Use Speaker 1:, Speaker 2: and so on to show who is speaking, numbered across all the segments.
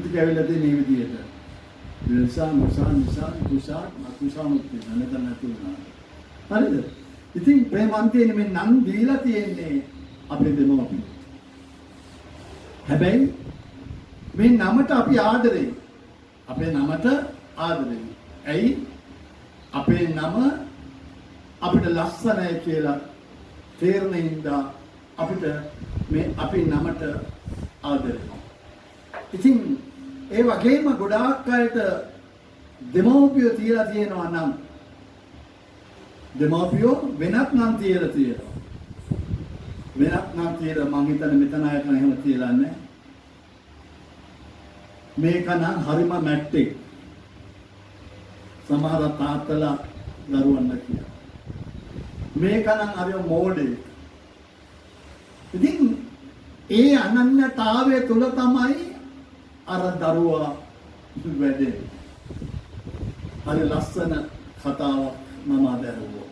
Speaker 1: ටික ඇවිල්ලා තියෙන මේ විදිහට. නිසා කුසානුත් නැතන නැතුණා. හරිද? ඉතින් ප්‍රේමන්තේනේ මේ නම් දීලා තියෙන්නේ අපේ දෙමව්පියෝ. හැබැයි මේ නමට අපි ආදරේ. අපේ නමට ආදරේ. ඇයි? අපේ නම අපිට ලස්සනයි කියලා තේරෙන ඉඳා අපිට මේ අපේ නමට ආදරේ. ඉතින් ඒ වගේම ගොඩාක් අයට දෙමව්පියෝ තියලා තියෙනවා නම් දෙමව්පියෝ වෙනත් නම් තියලා තියෙනවා. වෙනත් නම් තියලා මං හිතන්නේ මෙතන අයට එහෙම තියලා නැහැ. මේක නම් හරිම මැට්ටේ. සමහර තාත්තලා දරුවන්ට කියනවා. මේක නම් හරිම මෝඩේ. ඉතින් ඒ අනන්‍යතාවය තුල තමයි අර දරුවා වැඩේ. හරි ලස්සන කතාවක් මම අදහුවා.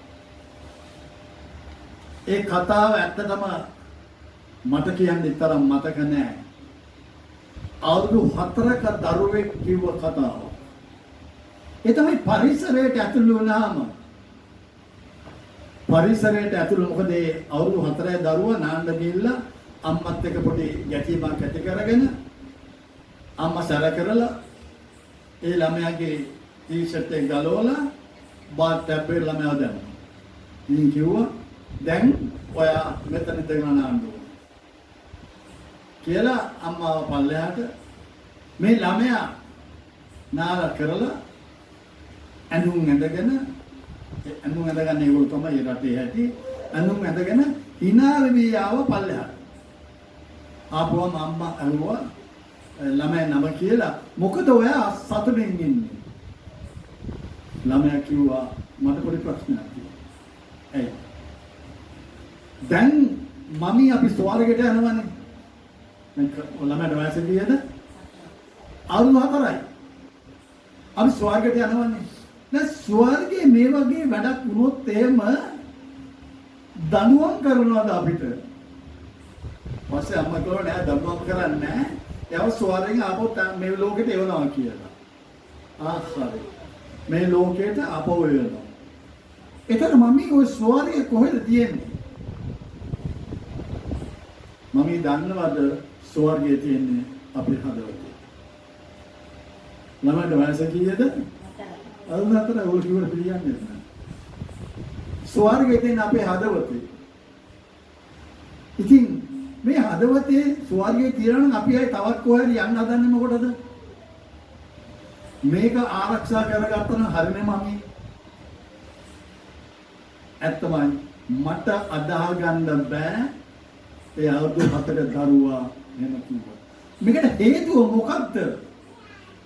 Speaker 1: ඒ කතාව ඇත්තටම මට කියන්න තරම් මතක නෑ. අවුරුදු 4ක දරුවෙක් කිව්ව කතාව. ඒ තමයි පරිසරයට ඇතුළු වුණාම පරිසරයට ඇතුළු මොකද ඒ අවුරුදු 4 දරුවා නාන්න ගිහිල්ලා අම්මත් එක්ක පොඩි ගැටීමක් ඇති කරගෙන අම්මා සැර කරලා ඒ ළමයාගේ ටී-ෂර්ට් එක ගලවලා බාත් ටැප්පේ ළමයා දැම්මා. ඉතින් කිව්වා දැන් ඔයා මෙතන ඉඳගෙන නාන්න ඕන කියලා අම්මාව පල්ලෙහාට මේ ළමයා නාලා කරලා ඇඳුම් ඇඳගෙන ඒගොල්ලෝ තමයි රටේ ඇති ඇඳුම් ඇඳගෙන hina වෙවි ආව පල්ලෙහාට. ආපුවම අම්මා අහුවා ළමයා නම කියලා මොකද ඔයා සතුටින් ඉන්නේ? ළමයා කිව්වා මට පොඩි ප්‍රශ්නයක් තියෙනවා. ඇයි? දැන් මමි අපි ස්වර්ගයට යනවනේ. ළමයාට වයස කීයද? අවුරුදු 4යි. අපි ස්වර්ගයට යනවනේ. දැන් ස්වර්ගයේ මේ වගේ වැඩක් වුණොත් එහෙම දඬුවම් කරනවාද අපිට? වාසේ අම්මා කෝ නෑ දඬුවම් කරන්නේ නෑ. යව ස්වර්ගයෙන් ආපහු මේ ලෝකෙට එවනවා කියලා. ආස්වාදේ. මේ ලෝකෙට ආපහු එවනවා. එතන මම ওই ස්වර්ගය කොහෙද තියෙන්නේ? මම දන්නවද ස්වර්ගය තියෙන්නේ අපේ හදවතේ? ළමයින්ට වයස කීයද? අරුණතර ඔය කිව්වට පිළියන්නේ නැහැ. ස්වර්ගය තියෙන්නේ අපේ හදවතේ. ඉතින් මේ හදවතේ ස්වර්ගයේ තියනවා නම් අපි ආයි තවත් කොහේ යන්න හදන්නේ මොකටද? මේක ආරක්ෂා කරගත්තා නම් හරිනේ මමී. ඇත්තමයි මට අදාහ ගන්න බෑ ඒ අවුරුදු 4 දරුවා එහෙම කිව්වා. මේකට හේතුව මොකක්ද?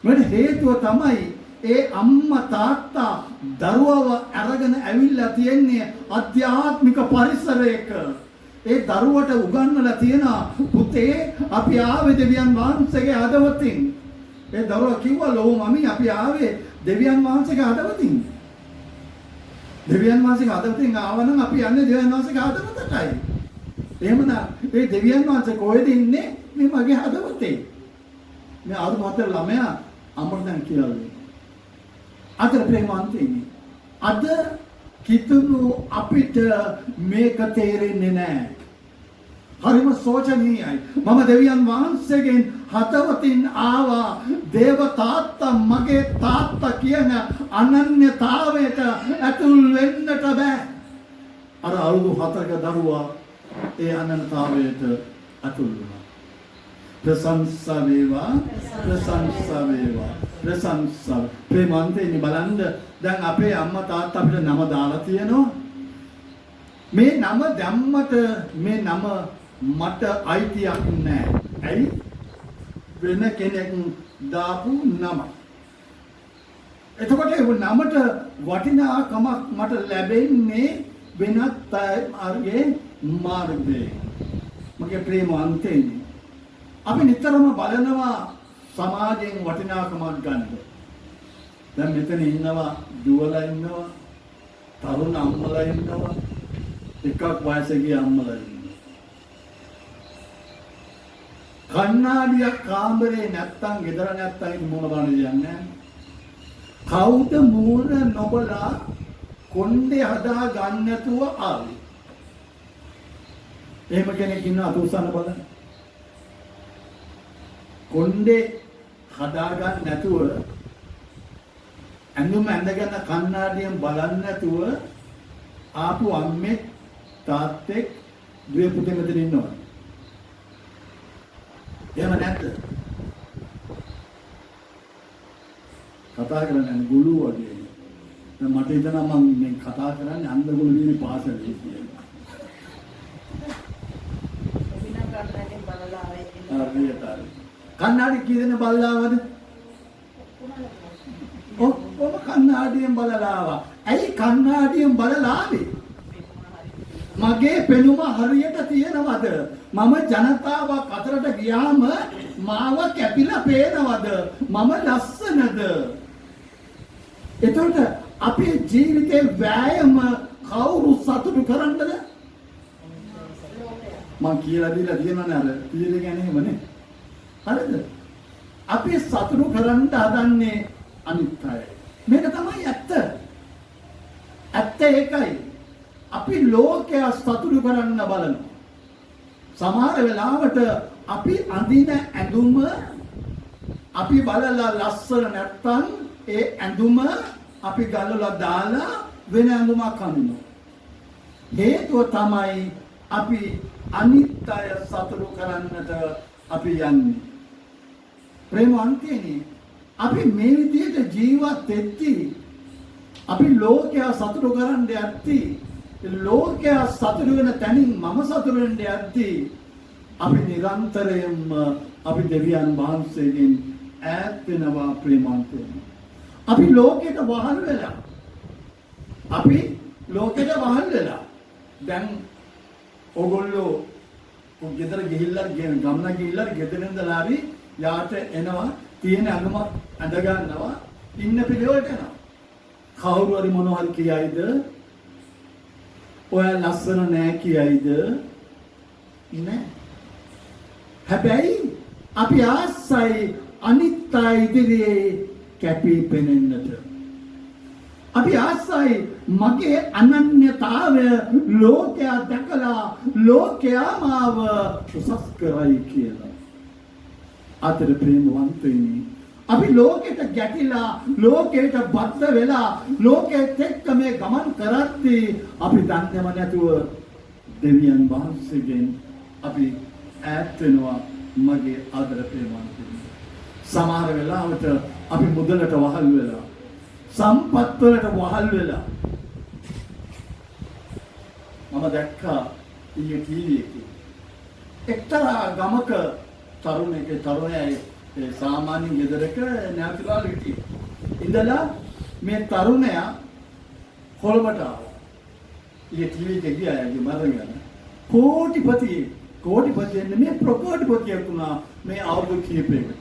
Speaker 1: මේකට හේතුව තමයි ඒ අම්මා තාත්තා දරුවව අරගෙන ඇවිල්ලා තියෙන්නේ අධ්‍යාත්මික පරිසරයක. ඒ දරුවට උගන්වලා තියෙනවා පුතේ අපි ආවේ දෙවියන් වහන්සේගේ හදවතින්. ඒ දරුවා කිව්වා ලෝ මමි අපි ආවේ දෙවියන් වහන්සේගේ හදවතින්. දෙවියන් වහන්සේගේ හදවතින් ආවනම් අපි යන්නේ දෙවියන් වහන්සේගේ හදවතටයි. එහෙමනම් මේ දෙවියන් වහන්සේ කොහෙද ඉන්නේ? මේ මගේ හදවතේ. මේ අවුරුදු 4 ළමයා අමරදන් කියලා. අද ප්‍රේමන්තේනි. අද කිතුණු අපිට මේක තේරෙන්නේ නැහැ. හරිම සෝචනීයයි. මම දෙවියන් වහන්සේගෙන් හදවතින් ආවා. දේව තාත්තා මගේ තාත්තා කියන අනන්‍යතාවයට ඇතුල් වෙන්නට බෑ. අර අවුරුදු 4ක දරුවා ඒ අනන්‍යතාවයට ඇතුල් වුණා. ප්‍රශංසා වේවා ප්‍රශංසා වේවා ප්‍රශංසා. ප්‍රේමන්තේනි බලන්න දැන් අපේ අම්මා තාත්තා අපිට නම දාලා තියෙනවා. මේ නම දැම්මට මේ නම මට අයිතියක් නැහැ. ඇයි? වෙන කෙනෙක් දාපු නම. එතකොට ඒ නමට වටිනාකමක් මට ලැබෙන්නේ වෙනත් අයගේ මාර්ගයෙන්. මගේ ප්‍රේමන්තේනි අපි නිතරම බලනවා සමාජයෙන් වටිනාකමක් ගන්න. දැන් මෙතන ඉන්නවා දුවලා ඉන්නවා තරුණ අම්මලා ඉන්නවා එකක් වයසේ ගිය අම්මලා ඉන්නවා. කන්නාඩියක් කාමරේ නැත්තම් ගෙදර නැත්තම් මොන බලන්න යන්නේ කවුද මූණ නොබලා කොණ්ඩේ හදා ගන්න නැතුව ආවේ එහෙම කෙනෙක් ඉන්න අත උස්සන්න බලන්න කොණ්ඩේ හදා ගන්න නැතුව ඇඳුම ඇඳගෙන කන්නාඩියෙන් බලන්න නැතුව ආපු අම්මේ තාත්තෙක් දුවේ පුතේ මෙතන ඉන්නවා එහෙම නැද්ද? කතා කරන්නේ ගුළු වගේ. දැන් මට හිතෙනවා මම මේ කතා කරන්නේ අන්දගුළු දිනේ පාසලේ කියලා. කන්නාඩි කී දෙනෙක් බලලා ආවද? ඔක්කොම කන්නාඩියෙන් බලලා ආවා. ඇයි කන්නාඩියෙන් බලලා ආවේ? මගේ පෙනුම හරියට තියෙනවද? මම ජනතාවක් අතරට ගියාම මාව කැපිලා පේනවද? මම ලස්සනද? එතකොට අපේ ජීවිතේ වෑයම කවුරු සතුටු කරන්නද? මං කියලා දීලා තියෙනවනේ අර තීරේ ගැන එහෙමනේ. හරිද? අපි සතුටු කරන්න හදන්නේ අනිත් අය. මේක තමයි ඇත්ත. ඇත්ත ඒකයි. අපි ලෝකයා සතුටු කරන්න බලනවා. සමහර වෙලාවට අපි අඳින ඇඳුම අපි බලලා ලස්සන නැත්තම් ඒ ඇඳුම අපි ගලවලා දාලා වෙන ඇඳුමක් අඳිනවා. හේතුව තමයි අපි අනිත් අය සතුටු කරන්නට අපි යන්නේ. ප්‍රේමවන්තයනි අපි මේ විදිහට ජීවත් වෙද්දී අපි ලෝකයා සතුටු කරන්න යද්දී ලෝකයා සතුටු වෙන තැනින් මම සතුටු වෙන්න යද්දී අපි නිරන්තරයෙන්ම අපි දෙවියන් වහන්සේගෙන් ඈත් වෙනවා ප්‍රේමවන්තයනි. අපි ලෝකයට වහල් වෙලා දැන් ඕගොල්ලෝ ගෙදර ගිහිල්ලා ගමන ගිහිල්ලා ගෙදර ඉඳලා හරි යාට එනවා තියෙන අඳුමක් අඳ ගන්නවා ඉන්න පිළිවෙලට එනවා. කවුරු හරි මොනවා හරි කියයිද? ඔය ලස්සන නෑ කියයිද? නෑ. හැබැයි අපි ආසයි අනිත් අය ඉදිරියේ කැපී පෙනෙන්නට. අපි ආසයි මගේ අනන්‍යතාවය ලෝකයා දැකලා ලෝකයා මාව උසස් කරයි කියලා. අතර ප්‍රේමවන්තයිනි අපි ලෝකෙට ගැටිලා ලෝකෙට බද්ධ වෙලා ලෝකෙත් එක්ක මේ ගමන් කරද්දී අපි දන්නේම නැතුව දෙවියන් වහන්සේගෙන් අපි ඈත් වෙනවා මගේ ආදර ප්‍රේමවන්තයිනි. සමහර වෙලාවට අපි මුදලට වහල් වෙලා සම්පත් වලට වහල් වෙලා මම දැක්කා ඊයේ ටීවී එකේ එක්තරා ගමක තරුණයෙක් සාමාන්‍ය ගෙදරක නැතිලා හිටියේ. ඉඳලා මේ තරුණයා කොළඹට ආවා. ඊයේ ටීවී එකේ ගියා මරගෙන. කෝටිපතියෙක් මේ ප්‍රකෝටිපතියෙක් වුණා මේ අවුරුදු කිහිපයකට.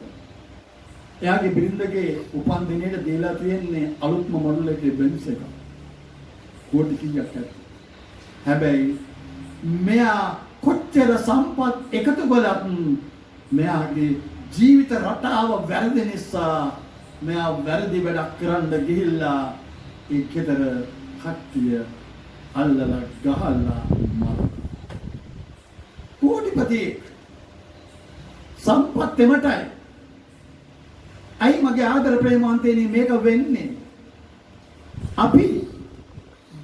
Speaker 1: එයාගේ බිරිඳගේ උපන් දිනේට දීලා තියෙන්නේ අලුත්ම මොඩල් එකේ බෙන්ස් එක. කෝටි කීයක් ඇත. හැබැයි මෙයා කොච්චර සම්පත් එකතු කළත් මෙයාගේ ජීවිත රටාව වැරදි නිසා මෙයා වැරදි වැඩක් කරන්න ගිහිල්ලා ඒ ගෙදර කට්ටිය අල්ලලා ගහලා මරනවා. කෝටිපති සම්පත් එමටයි. අයි මගේ ආදර ප්‍රේමවන්තයනි මේක වෙන්නේ අපි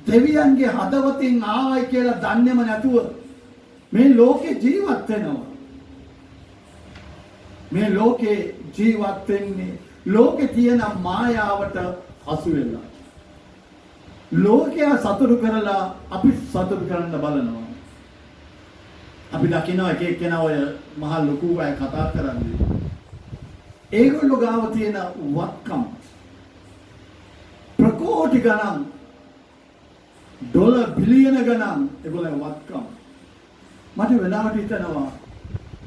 Speaker 1: දෙවියන්ගේ හදවතින් ආවයි කියලා දන්නේම නැතුව මේ ලෝකේ ජීවත් වෙනවා. මේ ලෝකේ ජීවත් වෙන්නේ ලෝකේ තියෙන මායාවට හසු වෙලා. ලෝකයා සතුටු කරලා අපි සතුටු කරන්න බලනවා. අපි දකිනවා එක එක්කෙනා ඔය මහ ලොකු අය කතා කරන්නේ. ඒගොල්ලෝ ගාව තියෙන වත්කම් ප්‍රකෝටි ගණන් ඩොලර් බිලියන ගණන් ඒගොල්ලෝ වත්කම්. මට වෙලාවට හිතෙනවා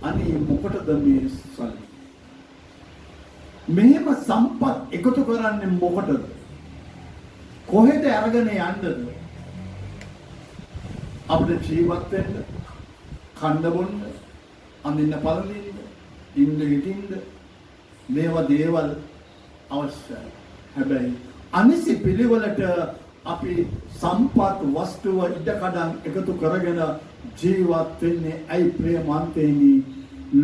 Speaker 1: අනේ මොකටද මේ සල්ලි? මෙහෙම සම්පත් එකතු කරන්නේ මොකටද? කොහෙද අරගෙන යන්නද? අපිට ජීවත් වෙන්න, කන්න බොන්න, අඳින්න පළඳින්න, ඉන්න හිටින්ද මේවා දේවල් අවශ්‍යයි. හැබැයි අනිසි පිළිවෙලට අපි සම්පත් වස්තුව ඉඩකඩම් එකතු කරගෙන ජීවත් වෙන්නේ ඇයි ප්‍රේමන්තේනි?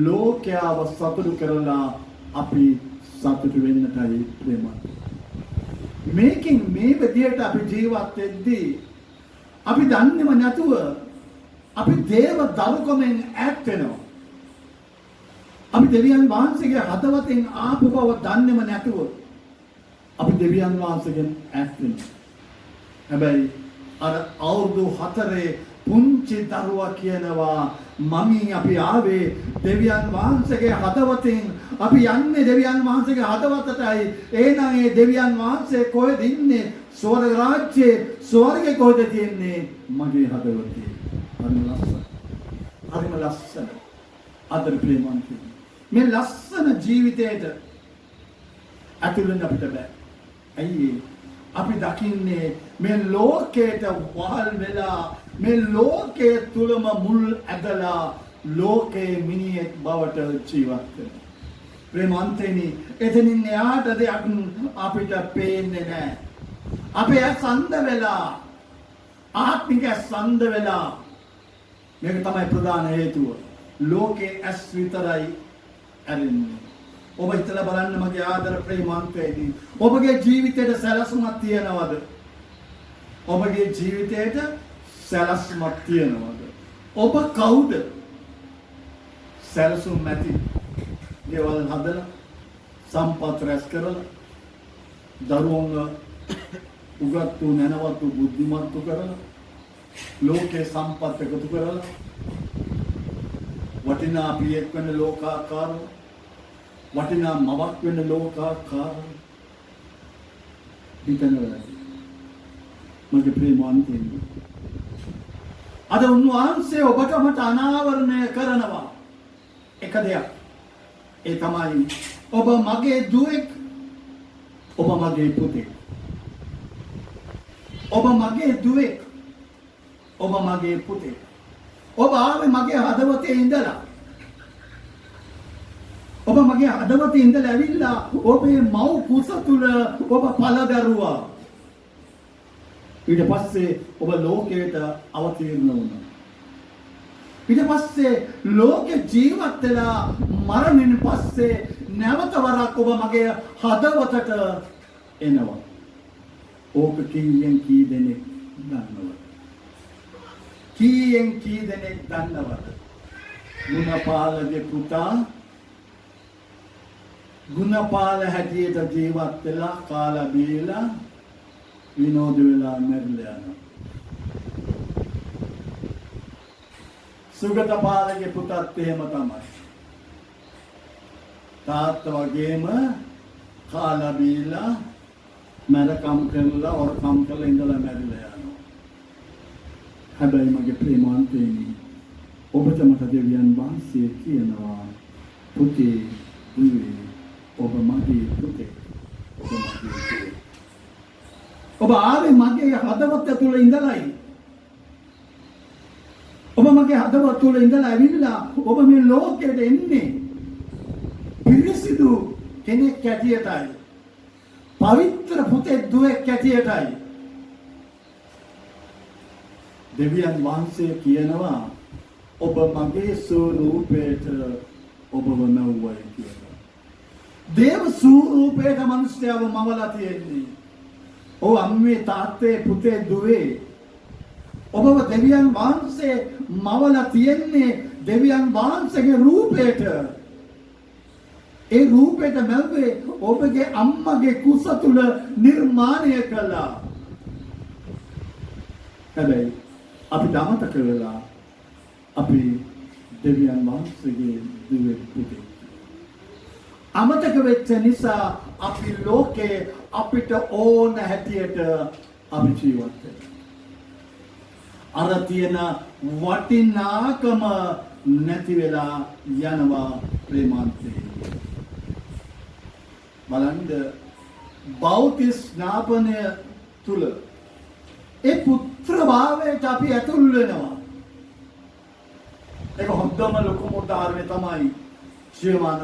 Speaker 1: ලෝකයාව සතුටු කරලා අපි සතුටු වෙන්නටයි ප්‍රේමන්තේ. මේකෙන් මේ විදියට අපි ජීවත් වෙද්දී අපි දන්නේම නැතුව අපි දේව දරුකමෙන් ඈත් වෙනවා. අපි දෙවියන් වහන්සේගේ හදවතෙන් ආපු බව දන්නේම නැතුව අපි දෙවියන් වහන්සේගෙන් ඈත් වෙනවා. හැබැයි අර අවුරුදු 4 පුංචි දරුවා කියනවා මමී අපි ආවේ දෙවියන් වහන්සේගේ හදවතින් අපි යන්නේ දෙවියන් වහන්සේගේ හදවතටයි. එහෙනම් ඒ දෙවියන් වහන්සේ කොහෙද ඉන්නේ? ස්වර්ග රාජ්‍යයේ ස්වර්ගේ කොහෙද තියෙන්නේ? මගේ හදවතේ. හරිම ලස්සන ආදර ප්‍රේමන්තේ. මේ ලස්සන ජීවිතයට ඇතුළු වෙන්න අපිට බෑ. ඇයි අපි දකින්නේ මේ ලෝකයට වහල් වෙලා මේ ලෝකයේ තුලම මුල් ඇදලා ලෝකයේ මිනිහෙක් බවට ජීවත් වෙනවා. ප්‍රේමන්තේනි එතනින් එහාට දෙයක් අපිට පේන්නේ නැහැ. අපේ ඇස් අන්ධ වෙලා ආත්මික ඇස් අන්ධ වෙලා මේක තමයි ප්‍රධාන හේතුව. ලෝකයේ ඇස් විතරයි ඇරෙන්නේ. ඔබ හිතලා බලන්න මගේ ආදර ප්‍රේමන්තේනි ඔබගේ ජීවිතේට සැලසුමක් තියනවද? ඔබගේ ජීවිතේට සැලසුමක් තියනවද? ඔබ කවුද? සැලසුම් නැති දේවල් හදලා සම්පත් රැස් කරලා දරුවන්ව උගත්තු නැනවත්තු බුද්ධිමත්තු කරලා ලෝකේ සම්පත් එකතු කරලා වටිනා පියෙක් වෙන ලෝකාකාරව වටිනා මවක් වෙන ලෝකාකාරව හිතනවා. මගේ ප්‍රේමවන්තයනි අද උන්වහන්සේ ඔබට මට අනාවරණය කරනවා එක දෙයක්. ඒ තමයි ඔබ මගේ දුවෙක්, ඔබ මගේ පුතෙක්. ඔබ මගේ දුවෙක්, ඔබ මගේ පුතෙක්. ඔබ ආවේ මගේ හදවතේ ඉඳලා. ඔබ මගේ හදවතේ ඉඳලා ඇවිල්ලා ඔබේ මව් කුස තුල ඔබ පළදරුවා. ඊට පස්සේ ඔබ ලෝකයට අවතීර්ණ වුණා. ඊට පස්සේ ලෝක ජීවත් වෙලා මරණයෙන් පස්සේ නැවත වරක් ඔබ මගේ හදවතට එනවා. ඕක කීයෙන් කී දෙනෙක් දන්නවද? කීයෙන් කී දෙනෙක් දන්නවද? ගුණපාලගේ පුතා ගුණපාල හැටියට ජීවත් වෙලා කාලා බීලා විනෝද වෙලා මැරිලා යනවා. සුගතපාලගේ පුතත් එහෙම තමයි. තාත්තා වගේම කාලා බීලා මරකම් කරලා වරකම් කරලා ඉඳලා මැරිලා යනවා. හැබැයි මගේ ප්‍රේමවන්තයනි ඔබට මට දෙවියන් වහන්සේ කියනවා පුතේ දුවේ ඔබ මගේ පුතේ ඔබ මගේ පුතේ. ඔබ ආවේ මගේ හදවත තුළ ඉඳලායි. ඔබ මගේ හදවත තුළ ඉඳලා ඇවිල්ලා ඔබ මේ ලෝකෙට එන්නේ පිරිසිදු කෙනෙක් ඇටියටයි. පවිත්‍ර පුතේ දුවෙක් ඇටියටයි. දෙවියන් වහන්සේ කියනවා ඔබ මගේ ස්වරූපයට ඔබව මවුවයි කියලා. දේව ස්වරූපයට මිනිස්යාව මවලා තියෙන්නේ. ඔව් අම්මේ තාත්තේ පුතේ දුවේ ඔබව දෙවියන් වහන්සේ මවලා තියෙන්නේ දෙවියන් වහන්සේගේ රූපයට. ඒ රූපයට මැව්වේ ඔබගේ අම්මගේ කුස තුල නිර්මාණය කළා. හැබැයි අපි අමතක වෙලා අපි දෙවියන් වහන්සේගේ දුවේ පුතේ. අමතක වෙච්ච නිසා අපි ලෝකේ අපිට ඕන හැටියට අපි ජීවත් වෙනවා. අර තියෙන වටිනාකම නැති වෙලා යනවා ප්‍රේමාන්තේ. බලන්න බෞද්ධ ස්නාපනය තුල ඒ පුත්‍ර භාවයට අපි ඇතුල් වෙනවා. ඒක හොඳම ලොකුම උදාහරණය තමයි ජීවමාන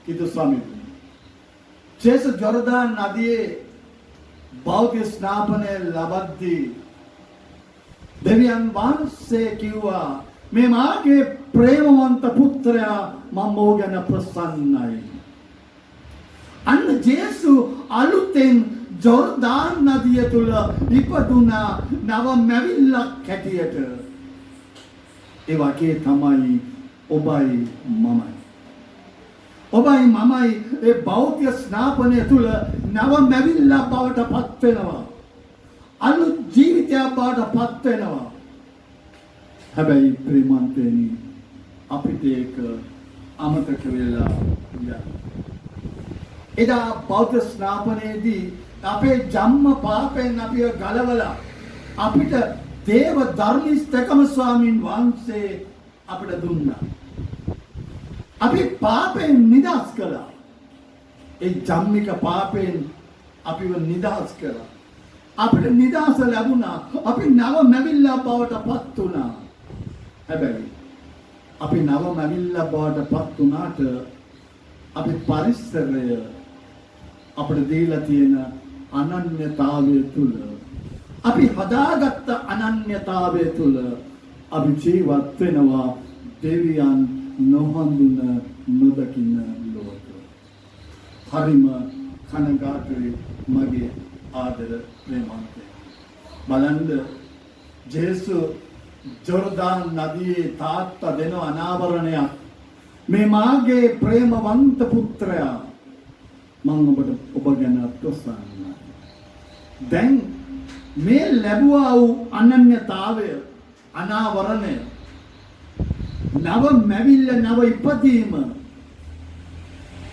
Speaker 1: කිතු ස්වාමීන් ජේසු ජොර්දාන් නදියේ බෞද්ධ ස්නාපනය ලබද්දී දෙවියන් වහන්සේ කිව්වා මේ මාගේ ප්‍රේමවන්ත පුත්‍රයා මම ඔහු ගැන ප්‍රසන්නයි. අන්න ජේසු අලුතෙන් ජොර්දාන් නදිය තුල ඉපදුනා නව මැවිල්ලක් හැටියට. ඒ වගේ තමයි ඔබයි මමයි. ඔබයි මමයි ඒ බෞද්ධ ස්නාපනය තුල නව මැවිල්ලක් බවට පත් වෙනවා. අලුත් ජීවිතයක් බවට පත් වෙනවා. හැබැයි ප්‍රේමන්තේනි අපිට ඒක අමතක වෙලා යනවා. එදා බෞද්ධ ස්නාපනයේදී අපේ ජම්ම පාපෙන් අපිව ගලවලා අපිට දේව ධර්මිෂ්ඨකම ස්වාමින් වහන්සේ අපිට දුන්නා. අපි පාපෙන් නිදහස් කළා. ඒ ජම්මික පාපෙන් අපිව නිදහස් කළා. අපිට නිදහස ලැබුණා. අපි නව මැවිල්ලා බවට පත් වුණා. හැබැයි අපි නව මැවිල්ලා බවට පත් වුණාට අපි පරිසරය අපිට දීලා තියෙන අනන්‍යතාවය තුල අපි හදාගත්ත අනන්‍යතාවය තුල අපි ජීවත් වෙනවා දෙවියන් නොහඳුන නොදකින ලෝක. හරිම කනගාටුයි මගේ ආදර ප්‍රේමන්තේ. බලන්න ජේසු ජොර්දාන් නදියේ තාත්තා දෙන අනාවරණයක්. මේ මාගේ ප්‍රේමවන්ත පුත්‍රයා මම ඔබ ගැන ප්‍රසන්නයි. දැන් මේ ලැබුවා වූ අනන්‍යතාවය අනාවරණය නව මැවිල්ල නව ඉපදීම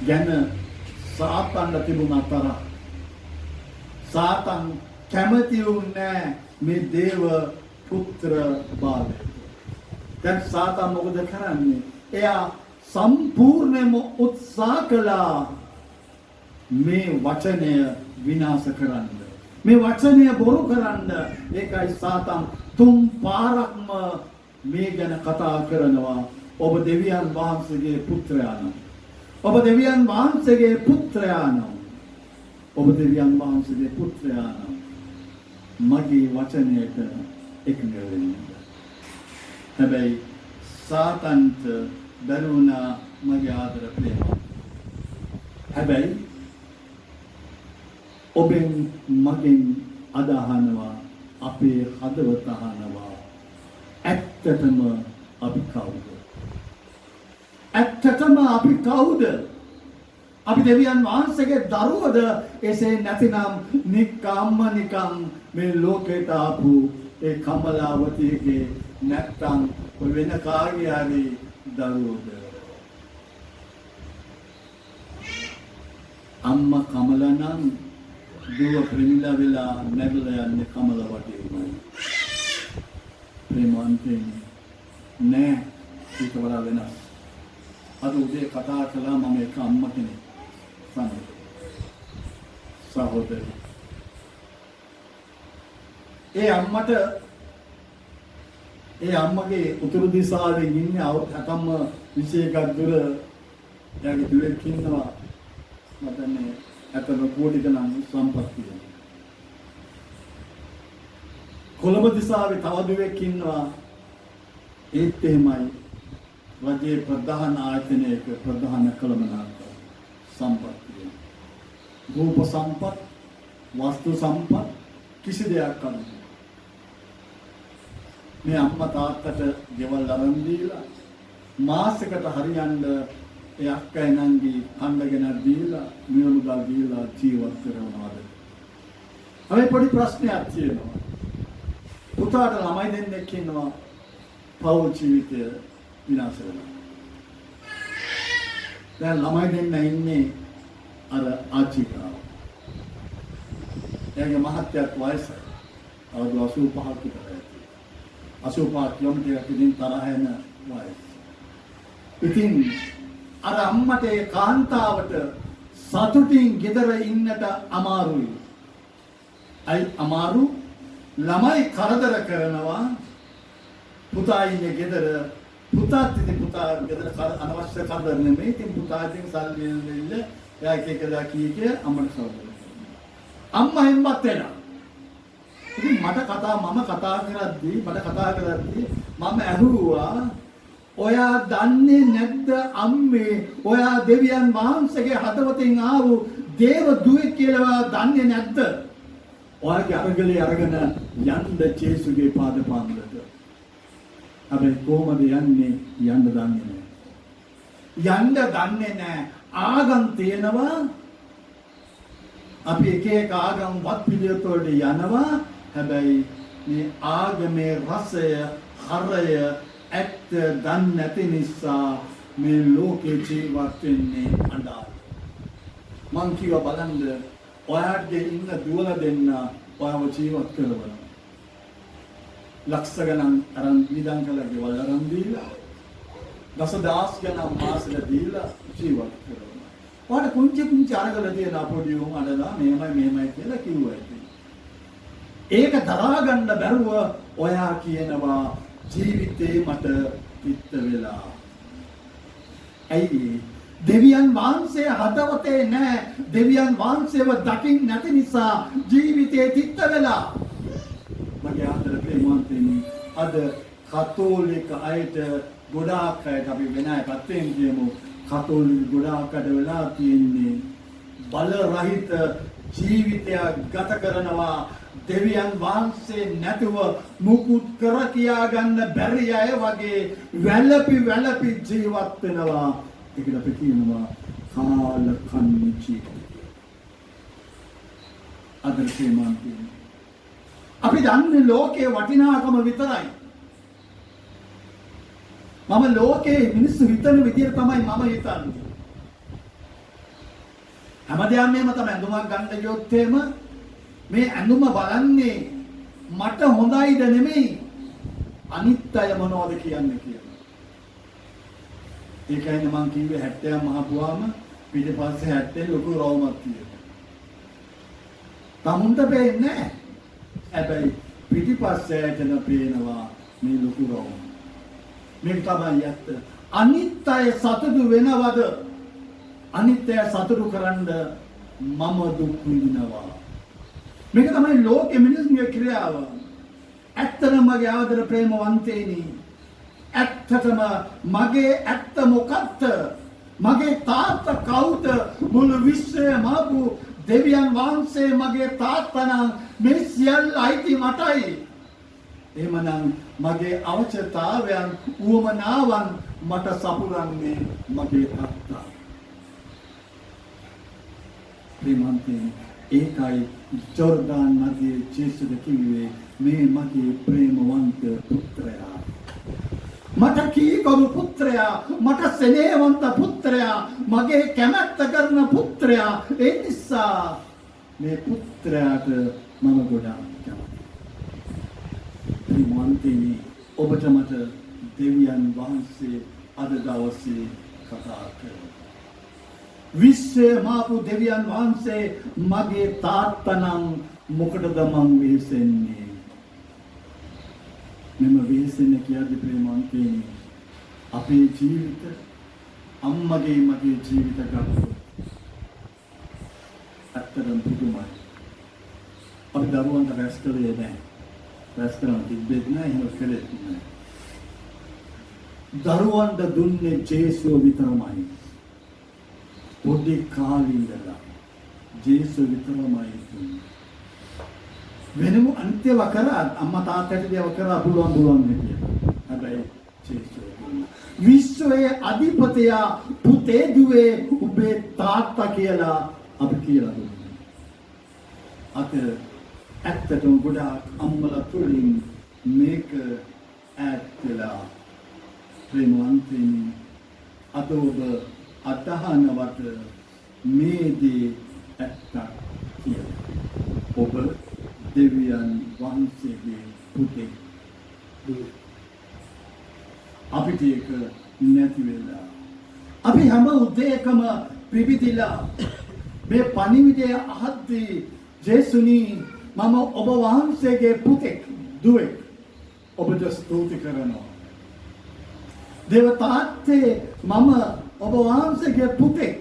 Speaker 1: ගැන සාතන්ට තිබුණ අතර සාතන් කැමති වුණේ මේ දේව පුත්‍ර භාවය. දැන් සාතන් මොකද කරන්නේ? එයා සම්පූර්ණයෙන්ම උත්සාහ කළා මේ වචනය විනාශ කරන්න. මේ වචනය බොරු කරන්න. ඒකයි සාතන් තුන් පාරක්ම මේ ගැන කතා කරනවා. ඔබ දෙවියන් වහන්සේගේ පුත්‍රයා නම්. ඔබ දෙවියන් වහන්සේගේ පුත්‍රයා නම්. ඔබ දෙවියන් වහන්සේගේ පුත්‍රයා නම්. මගේ වචනයට එකඟ වෙන්න. හැබැයි සාතන්ට බැරුණා මගේ ආදර ප්‍රේම. හැබැයි ඔබෙන් මගෙන් අදහනවා අපේ හදවත අහනවා ඇත්තටම අපි කවුද? ඇත්තටම අපි කවුද? අපි දෙවියන් වහන්සේගේ දරුවද? එසේ නැතිනම් නිකම්ම නිකම් මේ ලෝකයට ආපු ඒ කමලාවතියගේ නැත්තම් වෙන කාගේ හරි දරුවෝද? අම්මා කමල නම් දුව ප්‍රමිලා වෙලා නැගලා යන්නේ කමල වටේමයි. ප්‍රේමවන්තයනි නෑ ඒක වඩා වෙනස්. අද උදේ කතා කළා මම එක අම්ම කෙනෙක් සමග සහෝදරි. ඒ අම්මගේ උතුරු දිශාවේ ඉන්නේ අවතම 21ක් දුර එයාගේ දුවෙක් ඉන්නවා. මතන්නේ අතන කෝටි ගණන් සම්පත්තිය. කොළඹ දිශාවේ තව දුවෙක් ඉන්නවා. ඒත් එහෙමයි රජයේ ප්‍රධාන ආයතනයක ප්‍රධාන කළමනාක සම්පත්තිය. රූප සම්පත්, වස්තු සම්පත් කිසි දෙයක් නැහැ. මේ අම්මා තාත්තට ගෙවල් අරන් දීලා මාසෙකට හරියන්න ඒ අක්කා නංගි කණ්ඩගෙන දීලා මියුණුදා දීලා ජීවත් කරනවාද? හැබැයි පොඩි ප්‍රශ්නයක් තියෙනවා. පුතාට ළමයි දෙන්නෙක් ඉන්නවා. පෞල් ජීවිතය විනාශ වෙනවා. දැන් ළමයි දෙන්න ඉන්නේ අර ආචිකාව. එයාගේ මහත්යක් වයසයි. අවුරුදු 85ක් විතර ඇති. 85 කිලෝමීටරයක් ඉදින් තරහ යන වයස. ඉතින් අර අම්මට ඒ කාන්තාවට සතුටින් ගෙදර ඉන්නට අමාරුයි. අයි අමාරු ළමයි කරදර කරනවා. පුතා ඉන්නේ ගෙදර පුතාත් ඉතින් පුතා ගෙදර අනවශ්‍ය කරදර නෙමෙයි. ඉතින් පුතා ඉතින් සල්ලි දෙන්න එයා එක එකලා කීකේ අම්මට සවුද. අම්මා හෙම්බත් වෙනවා. ඉතින් මම කතා කරද්දී මම ඇහුවා ඔයා දන්නේ නැද්ද අම්මේ ඔයා දෙවියන් වහන්සේගේ හදවතින් ආපු දේව දුවෙක් කියලා දන්නේ නැද්ද? ඔයාගේ අරගලේ අරගෙන යන්න ජේසුගේ පාද පන්දට. හැබැයි කොහොමද යන්නේ? යන්න දන්නේ නැහැ. ආගම් තියෙනවා. අපි එක එක ආගම් වත් පිළිවෙත් වලට යනවා. හැබැයි මේ ආගමේ රසය, හරය, ඇත්ත දන්නේ නැති නිසා මේ ලෝකේ ජීවත් වෙන්නේ අඬායි. මං කිව්වා බලන්න ඔයාගේ ඉන්න දුවල දෙන්න ඔයාව ජීවත් කරවනවා. ලක්ෂ ගණන් අරන් නිදන් කළා ගෙවල් අරන් දීලා දසදහස් ගණන් මාසෙල දීලා ජීවත් කරනවා. ඔයාට කුංචි අරගල දෙන පොඩි උන් අඬලා මෙහෙමයි කියලා කිව්වා ඉතින්. ඒක දරා ගන්න බැරුව ඔයා කියනවා ජීවිතේ මට පිට වෙලා. ඇයි? දෙවියන් වහන්සේ හදවතේ නැහැ. දෙවියන් වහන්සේව දකින්න නැති නිසා ජීවිතේ තිත්ත වෙලා. මගේ ආදර ප්‍රේමවන්තයනි අද කතෝලික අයට ගොඩාක් අයට අපි වෙන පැත්තෙන් කියමු කතෝලික ගොඩාක් අය වෙලා තියෙන්නේ බල රහිත ජීවිතයක් ගත කරනවා. දෙවියන් වහන්සේ නැතුව මුකුත් කර කියා ගන්න බැරි අය වගේ වැළපි ජීවත් වෙනවා. ඒකට අපි කියනවා කාල කන්නි ජීවිතය. අදර ප්‍රේමවන්තයනි අපි දන්නේ ලෝකේ වටිනාකම විතරයි. මම ලෝකේ මිනිස්සු හිතන විදියට තමයි මම හිතන්නේ. හැමදේම මේම තමයි ඇඳුමක් ගන්න ගියොත් එහෙම මේ ඇඳුම බලන්නේ මට හොඳයිද නෙමෙයි අනිත් අය මොනවද කියන්නේ කියලා. ඒකයි මම කිව්වේ 70 මහපුවාම පිටිපස්සේ 70 ලොකු රවුමක් තියෙනවා. තමුන්ට පේන්නේ නැහැ. හැබැයි පිටිපස්සේ ඇතන පේනවා මේ ලොකු රවුම. මේක තමයි ඇත්ත. අනිත් අය සතුටු වෙනවද? අනිත් අය සතුටු කරන්න මම දුක් විඳිනවා. මේක තමයි ලෝකෙ මිනිස්සුන්ගේ ක්‍රියාව. ඇත්තටම මගේ ආදර ප්‍රේමවන්තේනි ඇත්තටම මගේ ඇත්ත මොකක්ද? මගේ තාත්තා කවුද? මුළු විශ්වයම ආපු දෙවියන් වහන්සේ මගේ තාත්තා නම් මේ සියල්ල අයිති මටයි. එහෙමනම් මගේ අවශ්‍යතාවයන් උවමනාවන් මට සපුරන්නේ මගේ තාත්තා. ප්‍රේමවන්තේනි ඒකයි ජෝර්දාන් නදියේ ජේසුද කිව්වේ මේ මගේ ප්‍රේමවන්ත පුත්‍රයා. මට කීකරු පුත්‍රයා, මට සෙනෙහවන්ත පුත්‍රයා, මගේ කැමැත්ත කරන පුත්‍රයා. ඒ නිසා මේ පුත්‍රයාට මම ගොඩාක් කැමතියි. ප්‍රේමවන්තනි ඔබට මට දෙවියන් වහන්සේ අද දවසේ කතා කරනවා. විශ්වයේ මාපු දෙවියන් වහන්සේ මගේ තාත්තා නම් මොකටද මං වෙහෙසෙන්නේ? මෙම වෙහෙසෙන්නේ කියද්දි ප්‍රේමවන්තයනි අපේ ජීවිත අම්මගේ මගේ ජීවිත ගත්තොත් ඇත්තටම පුදුමයි. අපි දරුවන්ට රැස් කළේ නැහැ. රැස් කරන්න තිබෙන්නේ නැහැ. එහෙම කළේ නැහැ. දරුවන්ට දුන්නේ ජේසුව විතරමයි. පොඩි කාලේ ඉඳලා ජේසුව විතරමයි දුන්නේ. වෙනම අන්තිව කරා අම්මා තාත්තට දේව කරා පුළුවන් හැටියට. හැබැයි ජේසුව දුන්නා. විශ්වයේ අධිපතියා පුතේ දුවේ උඹේ තාත්තා කියලා අපි කියලා දුන්නා. අත ඇත්තටම ගොඩාක් අම්මලා තුලින් මේක ඇත්තලා ප්‍රේමවන්තනි අද ඔබ අතහනවට මේ දේ ඇත්තක් කියලා. ඔබ දෙවියන් වහන්සේගේ පුතෙක්. අපිට ඒක නැති වෙලා අපි හැම උදේකම පිබිදිලා මේ පණිවිඩය අහද්දී ජේසුනි මම ඔබ වහන්සේගේ පුතෙක් දුවෙක් ඔබට ස්තුති කරනවා. දේව තාත්තේ මම ඔබ වහන්සේගේ පුතෙක්.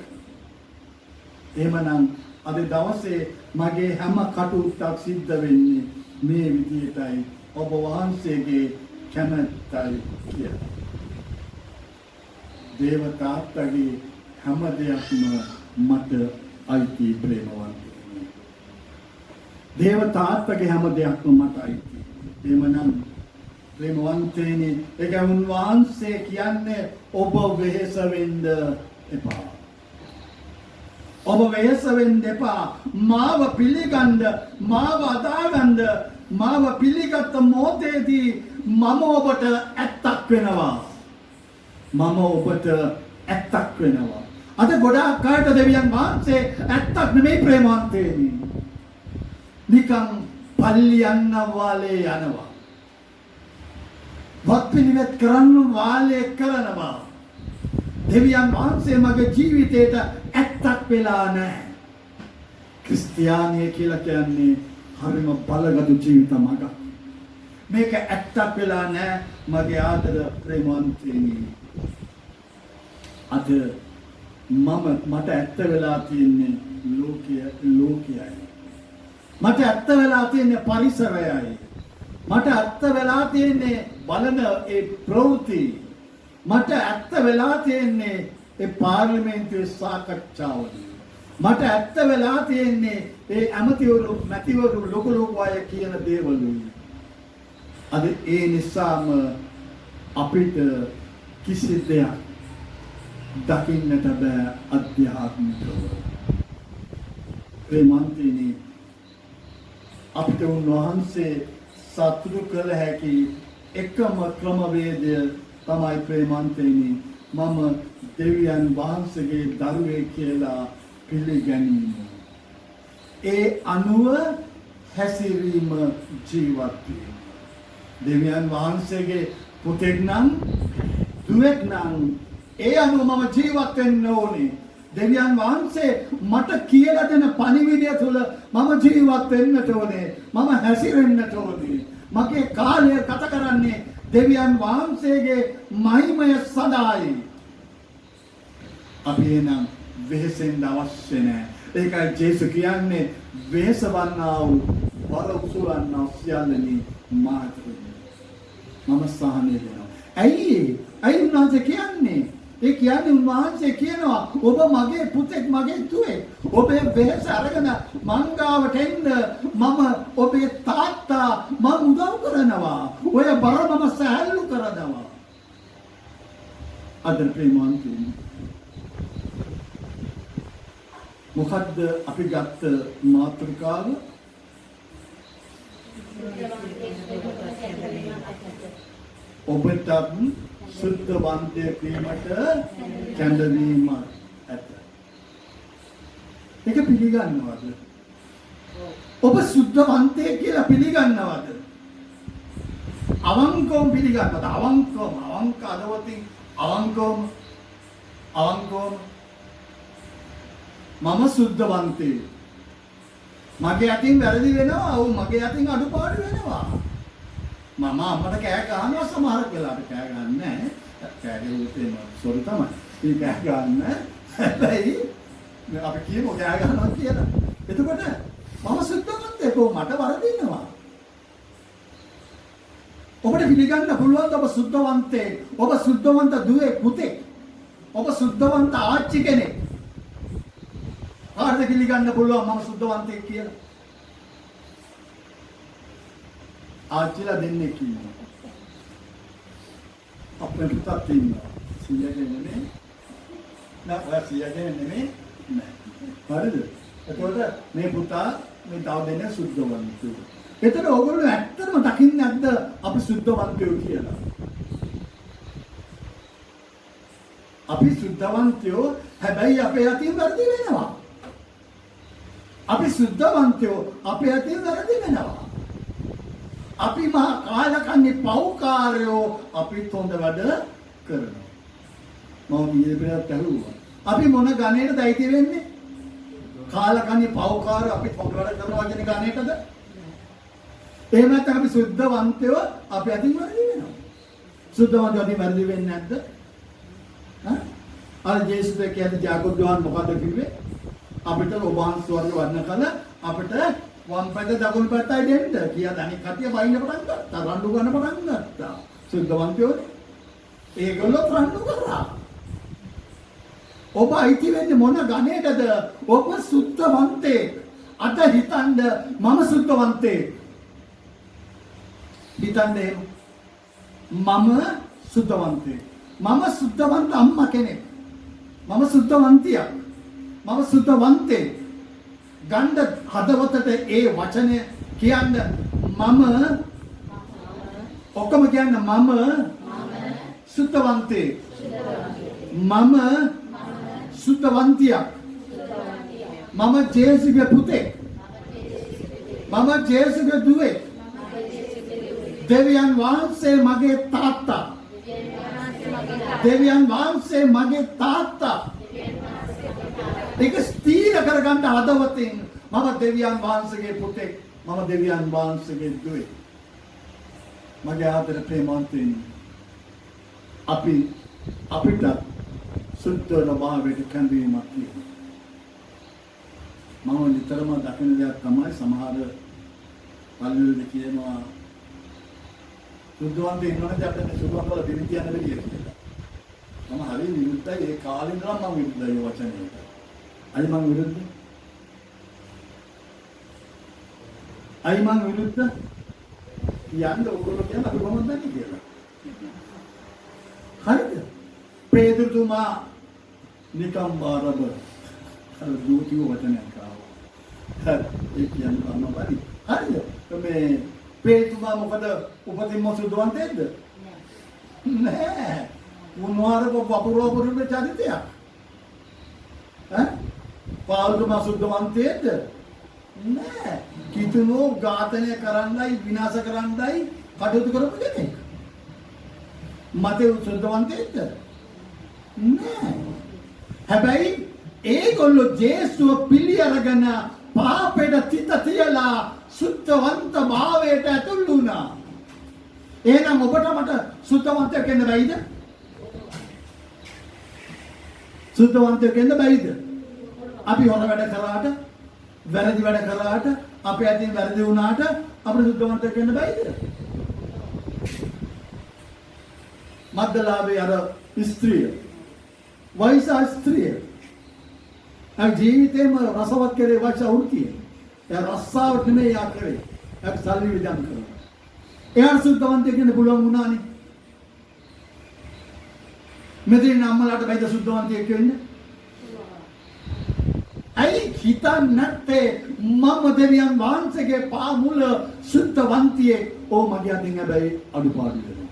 Speaker 1: එහෙමනම් අද දවසේ මගේ හැම කටයුත්තක් සිද්ධ වෙන්නේ මේ විදිහටයි ඔබ වහන්සේගේ කැමැත්තයි කියලා. දේව තාත්තගේ හැම දෙයක්ම මට අයිති ප්‍රේමවන්තයනි. දේව තාත්තගේ හැම දෙයක්ම මට අයිති. එහෙමනම් ප්‍රේමවන්තයනි, ඒක උන්වහන්සේ කියන්නේ ඔබ වෙහෙස වෙන්න එපා. ඔබ වෙහෙස වෙන්න එපා. මාව පිළිගන්න, මාව අදාගන්න, මාව පිළිගත් මොහොතේදී මම ඔබට ඇත්තක් වෙනවා. මම ඔබට ඇත්තක් වෙනවා. අද ගොඩාක් අයට දෙවියන් වහන්සේ ඇත්තක් නෙමෙයි ප්‍රේමවන්තයනි. නිකන් පල්ලි යන්න වාලේ යනවා. වත් පිළිවෙත් කරන්න වාලේ කරනවා. දෙවියන් වහන්සේ මගේ ජීවිතේට ඇත්තක් වෙලා නැහැ. ක්‍රිස්තියානිය කියලා කියන්නේ හරිම බලගතු ජීවිත මඟක්. මේක ඇත්තක් වෙලා නැහැ මගේ ආදර ප්‍රේමවන්තයනි. අද මට ඇත්ත වෙලා තියෙන්නේ ලෝකයයි. මට ඇත්ත වෙලා තියෙන්නේ පරිසරයයි. මට ඇත්ත වෙලා තියෙන්නේ බලන ඒ ප්‍රවෘත්ති. මට ඇත්ත වෙලා තියෙන්නේ ඒ පාර්ලිමේන්තුවේ සාකච්ඡාවලින්. මට ඇත්ත වෙලා තියෙන්නේ ඒ ඇමතිවරු මැතිවරු ලොකු අය කියන දේවලුයි. අද ඒ නිසාම අපිට කිසි දෙයක් දකින්නට බෑ අධ්‍යාත්මිකව. ප්‍රේමවන්තයනි, අපිට උන්වහන්සේ සතුටු කළ හැකි එකම ක්‍රමවේදය තමයි ප්‍රේමවන්තයනි, මම දෙවියන් වහන්සේගේ දරුවෙක් කියලා පිළිගැනීම. ඒ අනුව හැසිරීම ජීවත් වීම. දෙවියන් වහන්සේගේ පුතෙක් නම් දුවෙක් නම් ඒ අනුව මම ජීවත් වෙන්න ඕනේ. දෙවියන් වහන්සේ මට කියලා දෙන පණිවිඩය තුළ මම ජීවත් වෙන්නට ඕනේ. මම හැසිරෙන්නට ඕනේ. මගේ කාලය ගත කරන්නේ දෙවියන් වහන්සේගේ මහිමය සඳහායි. අපි එනම් වෙහෙසෙන්න අවශ්‍ය නැහැ. ඒකයි ජේසුස් කියන්නේ වෙහෙසවන්නා වූ වර උසුලන්නා සියල්ලනි මාත මම සහනය දෙනවා. ඇයි උන්වහන්සේ කියන්නේ? ඒ කියන්නේ උන්වහන්සේ කියනවා ඔබ මගේ පුතෙක්, මගේ දුවෙක්. ඔබේ වෙහෙස අරගෙන මං ගාවට එන්න, මම ඔබේ තාත්තා, මම උදව් කරනවා. ඔය බර මම සහැල්ලු කරනවා. අද ප්‍රේමවන්තයනි, මොකද්ද අපි ගත්ත මාතෘකාව? ඔබට සුද්ධවන්තයෙක් වීමට කැඳවීම ඇත. ඒක පිළිගන්නවද? ඔබ සුද්ධවන්තයෙක් කියලා පිළිගන්නවද? අවංකවම පිළිගන්නවද? අවංක අදවතින් අවංකවම මම සුද්ධවන්තයෙක්. මගේ අතින් වැරදි වෙනවා, මගේ අතින් අඩුපාඩු වෙනවා. මම අම්මට කෑ ගහනවා, සමහර වෙලාවට කෑ ගන්නෑ නැහැ. කෑ ගහුවොත් සෝරි තමයි. මේ කෑ ගන්න. හැබැයි අපි කියමු කෑ ගන්නවා කියලා. එතකොට මම සුද්ධවන්තයෙක්, මට වරදිනවා. ඔබට පිළිගන්න පුළුවන් ඔබ සුද්ධවන්තයෙක්, ඔබ සුද්ධවන්ත දුවේ පුතෙක්, ඔබ සුද්ධවන්ත ආච්චි කෙනෙක්. කාටද පිළිගන්න පුළුවන් මම සුද්ධවන්තයෙක් කියලා? ආච්චිලා දෙන්නේ කියනවා. අපේ පුතාත් ඉන්නවා. සියයගේ නෙමෙයි. ඔය සියයගේ නෙමෙයි. නෑ. හරිද? එතකොට මේ පුතා මේ තව දෙන්නේ සුද්ධවන්තයෝ. එතකොට ඕගොල්ලෝ ඇත්තටම දකින්නේ නැද්ද අපි සුද්ධවන්තයෝ කියලා? අපි සුද්ධවන්තයෝ, හැබැයි අපේ අතින් වැරදි වෙනවා. අපි සුද්ධවන්තයෝ, අපේ අතින් වැරදි වෙනවා. අපි මහා කාලකන්ණි පව්කාරයෝ, අපිත් හොඳ වැඩ කරනවා. මම ඊයේපෙරත් ඇහුවා. අපි මොන ගණේටද අයිති වෙන්නේ? කාලකන්ණි පව්කාරයෝ අපිත් හොඳ වැඩ කරනවා කියන ගණේටද? එහෙම නැත්නම් අපි සුද්ධවන්තයෝ, අපි අතින් වැරදි වෙනවා. සුද්ධවන්තයෝදී වැරදි වෙන්නේ නැද්ද? අර ජේසුස් කියන්නේ ජාකෝබ් යෝහන් මොකද කිව්වේ? අපිට ඔබ වහන්සේ වගේ වර්ණ කළ අපිට වම් පැත්ත දකුණු පැත්තයි දෙන්න කියලා අනිත් කටිය වයින් පටන් ගත්තා. රණ්ඩු ගන්න පටන් ගත්තා. සුද්ධවන්තයෝ ඒගොල්ලෝ රණ්ඩු කරා. ඔබ අයිති වෙන්නේ මොන ගණේටද? ඔබ සුද්ධවන්තේ. අද හිතන්න මම සුද්ධවන්තේ. හිතන්නේ මම සුද්ධවන්තේ. මම සුද්ධවන්ත අම්මා කෙනෙක්. මම සුද්ධවන්තියක්. මම සුද්ධවන්තේ. ගණ්ඩ හදවතට ඒ වචනය කියන්න මම ඔක්කොම කියන්න මම සුද්ධවන්තේ. මම සුද්ධවන්තියක්. මම ජේසුගේ පුතෙක්. මම ජේසුගේ දුවෙක්. දෙවියන් වහන්සේ මගේ තාත්තා. දෙවියන් වහන්සේ මගේ තාත්තා. ඒක ස්ථීර කරගන්න හදවතින් මම දෙවියන් වහන්සේගේ පුතෙක්. මම දෙවියන් වහන්සේගේ දුවෙක්. මගේ ආදර ප්‍රේමවන්තයනි, අපිට සුද්ධ භාවයට කැඳවීමක් තියෙනවා. මම නිතරම දකින දෙයක් තමයි සමහර පල්වල කියනවා සුද්ධවන්ත ඉන්නවනේ අපිට සුද්ධවන්තවල දෙවි කියන්න බැහැ කියලා. මම හරි විරුද්ධයි. ඒ කාලේ ඉඳලා මම විරුද්ධයි ඒ වචනයට. අයි මම විරුද්ධයි. අයි මම විරුද්ධ. යන්න ඔයගොල්ලෝ කියන අපි කොහොමද දන්නේ කියලා. හරිද? පේදුරුතුමා නිකම් බාරබ අර දූතිව වචනයක් ආවා. ඒ කියන්නේ අන්න බරි. හරිද? මේ පේදුරුතුමා මොකද උපතින්ම සුද්ධවන්තයෙක්ද? නෑ. උන්වහන්සේ වපුරවපුරුනේ චරිතයක්. පාවුතුමා සුද්ධවන්තයෙක්ද? නෑ. කිතුනෝ ඝාතනය කරන්නයි විනාශ කරන්නයි කටයුතු කරපු කෙනෙක්. මතේ සුද්ධවන්තයෙක්ද? නෑ. හැබැයි ඒගොල්ලෝ ජේසුව පිළි අරගෙන පාපයට තිත තියලා සුද්ධවන්ත භාවයට ඇතුල් වුණා. එහෙනම් ඔබට මට සුද්ධවන්තයෙක් වෙන්න බැයිද? සුද්ධවන්තයෙක් වෙන්න බැයිද? අපි හොර වැඩ කරාට, වැරදි වැඩ කරාට, අපේ අතින් වැරදි වුණාට අපිට සුද්ධවන්තයෙක් වෙන්න බැයිද? මද්දලාවේ අර ස්ත්‍රිය, වයසා ස්ත්‍රිය, ඒ ජීවිතේම රසවත් කරේ වචා වෘතිය. ඒ රස්සාවට නෙමෙයි යා කරේ. ඒක සල්ලි විදන් කරා. එයාට සුද්ධවන්තයෙක් වෙන්න පුළුවන් වුණානේ. මෙතන අම්මලාට බයිද සුද්ධවන්තයෙක් වෙන්න? ඇයි හිතන්නේ නැත්තේ මම දෙවියන් වහන්සේගේ පා මුල සුද්ධවන්තියෙක්. ඕ මගේ අතින් හැබැයි අඩුපාඩු වෙනවා.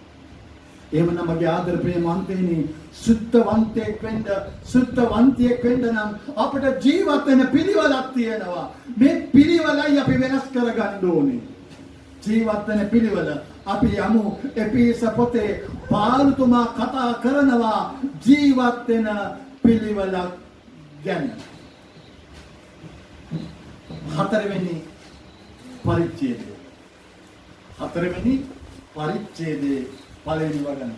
Speaker 1: එහෙමනම් මගේ ආදර ප්‍රේමවන්තයනි, සුද්ධවන්තයෙක් වෙන්න, සුද්ධවන්තියෙක් වෙන්න නම් අපිට ජීවත් වෙන පිළිවෙලක් තියෙනවා. මේ පිළිවෙලයි අපි වෙනස් කරගන්න ඕනේ. ජීවත් වෙන පිළිවෙල අපි යමු එපිස පොතේ පාවුතුමා කතා කරනවා ජීවත් වෙන පිළිවෙලක් ගැන. හතරවෙනි පරිච්ඡේදය. හතරවෙනි පරිච්ඡේදයේ පළවෙනි වචන.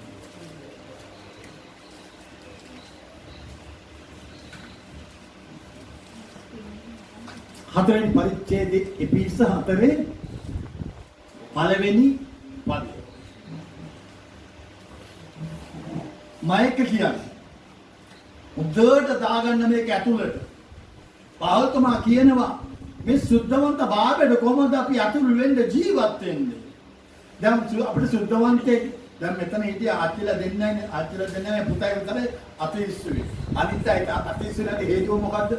Speaker 1: හතරවෙනි පරිච්ඡේදයේ එපිස 4 පළවෙනි පදය. මයික කියන්නේ උදේට දාගන්න මේක ඇතුළට. පාවුතුමා කියනවා මේ සුද්ධවන්ත භාවයට කොහොමද අපි අතුරු වෙන්න ජීවත් වෙන්නේ? දැන් අපිට සුද්ධවන්තයෙක් දැන් මෙතන හිටිය ආච්චිලා දෙන්නයි ආච්චිලා දෙන්නයි පුතයි විතරයි අතිස්සුවේ. අනිත් අය අතිස්සුවේ හේතුව මොකද්ද?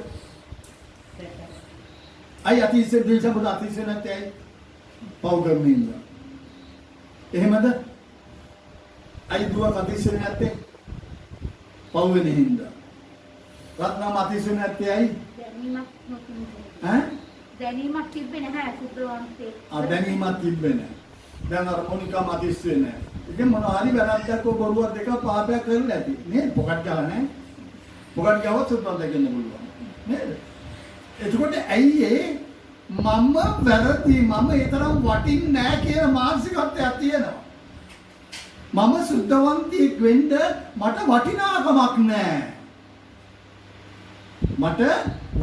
Speaker 1: අය අතිස්සුවේ දෙයසම අතිස්සුවේ නැත්තේ ඇයි? පව් කරමින්ද? එහෙමද? අයි දුව අතිස්සුවේ නැත්තේ පව් වෙන හින්දා. රත්නම් අතිස්සුවේ නැත්තේ ඇයි?
Speaker 2: දැනීමක් තිබ්බේ නැහැ සුද්ධවන්තේ.
Speaker 1: දැනීමක් තිබ්බේ නැහැ. දැන් අර මොනිකා මතිස්සේ නැහැ. ඉතින් මොනවා හරි වැරද්දක් බොරුවක් දෙකක් පාපයක් කරලා ඇති. නේද? පොකට් ගහලා නැහැ. පොකට් ගාවත් සුද්ධවන්ත කියන්න පුළුවන්. නේද? එතකොට ඇයි මම වැරදි මම ඒ තරම් වටින්නේ නැහැ කියන මානසිකත්වයක් තියෙනවා. මම සුද්ධවන්තයෙක් වෙන්න මට වටිනාකමක් නැහැ. මට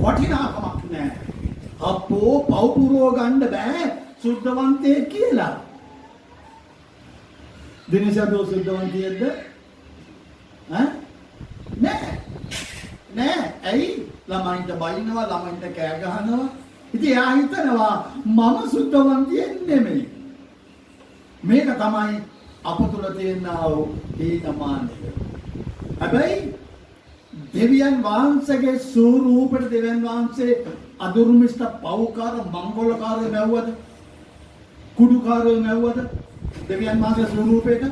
Speaker 1: වටිනාකමක් නැහැ. අපෝ පවුපුරව ගන්න බෑ සුද්ධවන්තයෙක් කියලා. දිනසදෝ සුද්ධවන්තයෙක්ද? නෑ. ඇයි? ළමයින්ට බයිනවා, ළමයින්ට කෑ ගහනවා. ඉතින් එයා හිතනවා මම සුද්ධවන්තයෙක් නෙමෙයි. මේක තමයි අප තුල තියෙනා වූ හීනමානය. හැබැයි දෙවියන් වහන්සේගේ ස්වරූපෙට දෙවියන් වහන්සේ අදුරුමිෂ්ඨ පව්කාර මංගලකාරයෝ නැවුවද? කුඩුකාරයෝ නැවුවද? දෙවියන් වහන්සේ ස්වරූපෙට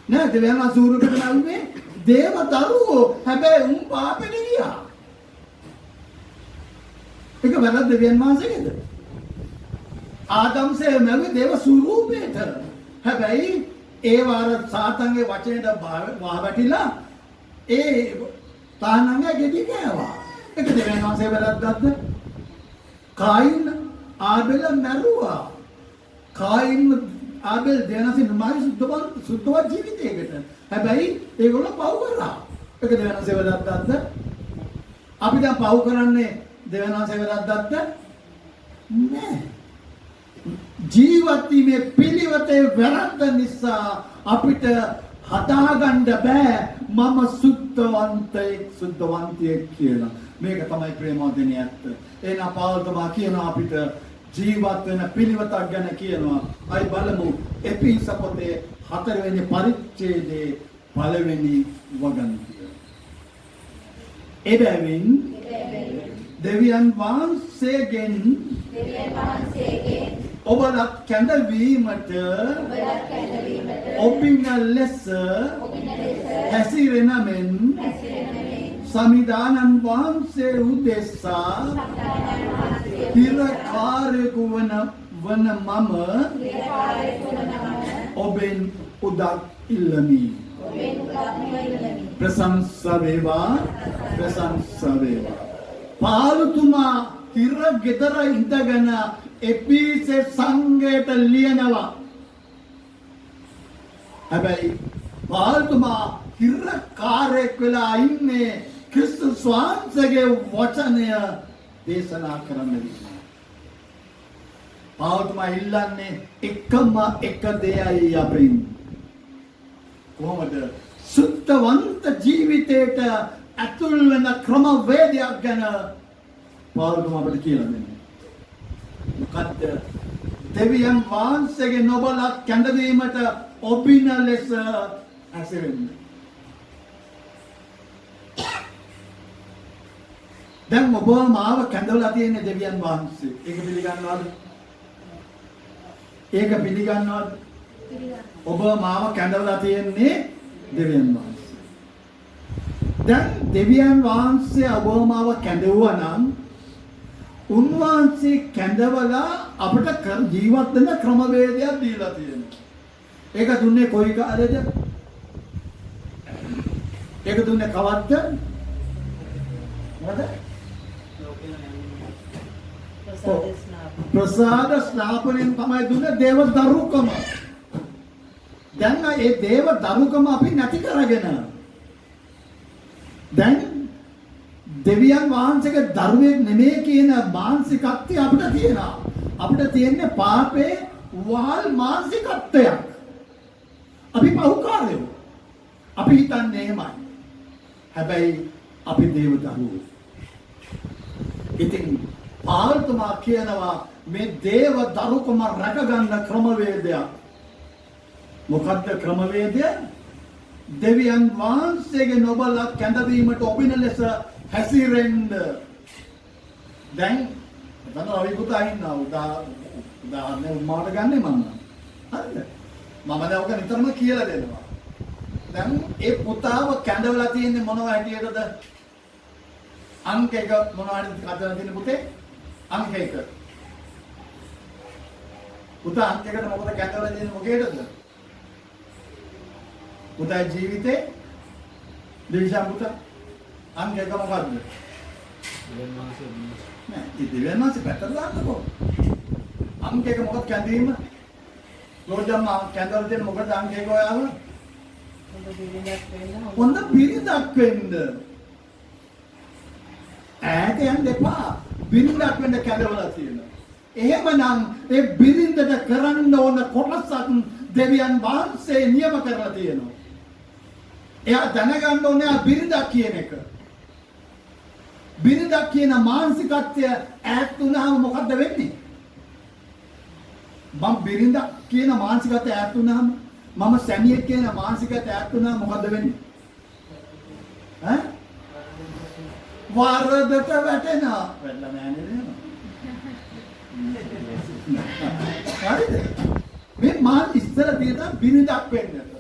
Speaker 1: නෑ. දෙවියන් වහන්සේ ස්වරූපෙට නැවුනේ දේව දරුවෝ. හැබැයි උන් පාපෙට ගියා. ඒක වැරද්ද දෙවියන් වහන්සේගේද? ආදම්සේ නැවුවේ දේව ස්වරූපෙට. හැබැයි ඒ වාර සාතන්ගේ වචනයට වාවැටිලා ඒ තානංග ගෙඩි කෑවා. ඒක දෙවියන් වහන්සේ වැරද්දක්ද? කායින් ආබෙල මැරුවා. කායින් ආබෙල් දෙනසින් මාරි සුද්ධවත් ජීවිතයකට. හැබැයි ඒගොල්ලෝ පව් කරා. ඒක දෙවියන් වහන්සේ වැරද්දක්ද? අපි දැන් පව් කරන්නේ දෙවියන් වහන්සේ වැරද්දක්ද? නෑ. ජීවත් වීමේ පිළිවෙතේ වැරද්ද නිසා අපිට හදාගන්න බෑ මම සුද්ධවන්තයෙක් කියලා. මේක තමයි ප්‍රේමවන්තනේ ඇත්ත. එහෙනම් පෞල්තුමා කියනවා අපිට ජීවත් වෙන පිළිවෙතක් ගැන කියනවා. අයි බලමු එපිස පොතේ 4 වෙනි පරිච්ඡේදයේ පළවෙනි වගන්තිය. එබැවින් දෙවියන් වහන්සේගෙන් ඔබලත් කැඳවීමට ඔබින ලෙස හැසිරෙන මෙන් සමිදානන් වහන්සේ උදෙසා හිරකාරයෙකු වන මම ඔබෙන් උදක් ඉල්ලමි. ප්‍රශංසා වේවා. පාලුතුමා හිර ගෙදර ඉඳගෙන එපිසේ සංඝයට ලියනවා. හැබැයි පාලුතුමා හිරකාරයෙක් වෙලා ඉන්නේ ක්‍රිස්තුස් වහන්සේගේ වචනය දේශනා කරන්න විදිහ. පාලුතුමා ඉල්ලන්නේ එකම එක දෙයයි අපින්. කොහොමද සුද්ධවන්ත ජීවිතයට ඇතුල් වෙන ක්‍රමවේදයක් ගැන පාලුතුමා අපිට කියලා දෙන්නේ. මොකද්ද? දෙවියන් වහන්සේගේ නොබලත් කැඳවීමට ඔබින ලෙස හැසිරෙන්න. දැන් ඔබ මාව කැඳවලා තියෙන දෙවියන් වහන්සේ. ඒක පිළිගන්නවද? ඔබ මාව කැඳවලා තියෙන්නේ දෙවියන් වහන්සේ. දැන් දෙවියන් වහන්සේ ඔබ මාව කැඳවුවා නම් උන්වහන්සේ කැඳවලා අපිට ජීවත් වෙන ක්‍රමවේදයක් දීලා තියෙනවා. ඒක දුන්නේ කොයි කාලෙද? ඒක දුන්නේ කවද්ද? මොකද? ප්‍රසාද ස්නාපනයෙන් තමයි දුන්නේ දේව දරුකම. දැන් ඒ දේව දරුකම අපි නැති කරගෙන දැන් දෙවියන් වහන්සේගේ දරුවෙක් නෙමෙයි කියන මානසිකත්වය අපිට තියෙනවා. අපිට තියෙන්නේ පාපේ වහල් මානසිකත්වයක්. අපි පව්කාරයෝ. අපි හිතන්නේ එහෙමයි. හැබැයි අපි දේව දරුවෝ. ඉතින් පාල්තුමා කියනවා මේ දේව දරුකම රැකගන්න ක්‍රමවේදයක්. මොකද්ද ක්‍රමවේදය? දෙවියන් වහන්සේගේ නොබලත් කැඳවීමට ඔබින ලෙස හැසිරෙන්න. දැන් එතන රවි පුතා ඉන්නවා. උදාහරණයක් උමාට ගන්නෙ මම. හරිද? මම දැන් ඔක නිතරම කියලා දෙනවා. දැන් ඒ පුතාව කැඳවලා තියෙන්නේ මොනව හැටියටද? අංක එක මොනවද කතා තියෙන පුතේ? අංක එක. පුතා අංක එකට මොකද කැඳවලා තියෙන්නේ මොකේද? පුතා ජීවිතේ දෙවියන් පුතා අංක එක මොකද්ද? නෑ, ඉතින් දෙවියන් මාසේ පැත්තට දාන්නකෝ. අංක එක මොකක්ද කැඳවීම? රෝජම්ම කැඳවල තියෙන මොකද අංකේ කොයාව? හොඳ බිරිඳක් වෙන්න. ඈත යන්න එපා. බිරිඳක් වෙන්න කැඳවලා තියෙනවා. එහෙමනම් ඒ බිරිඳට කරන්න ඕන කොටසක් දෙවියන් වහන්සේ නියම කරලා තියෙනවා. එයා දැනගන්න ඕනේ ආ බිරිඳක් කියන එක. බිරිඳක් කියන මානසිකත්වය ඈත් වුණාම මොකද්ද වෙන්නේ? මම බිරිඳක් කියන මානසිකත්වය ඈත් වුණාම මම සැමියෙක් කියන මානසිකත්වය ඈත් වුණාම මොකද්ද වෙන්නේ? ඈ? වරදට වැටෙනවා. වැටලා නැහැ නේද? හරිද? මේ මාන් ඉස්සර තියෙන බිරිඳක් වෙන්නට.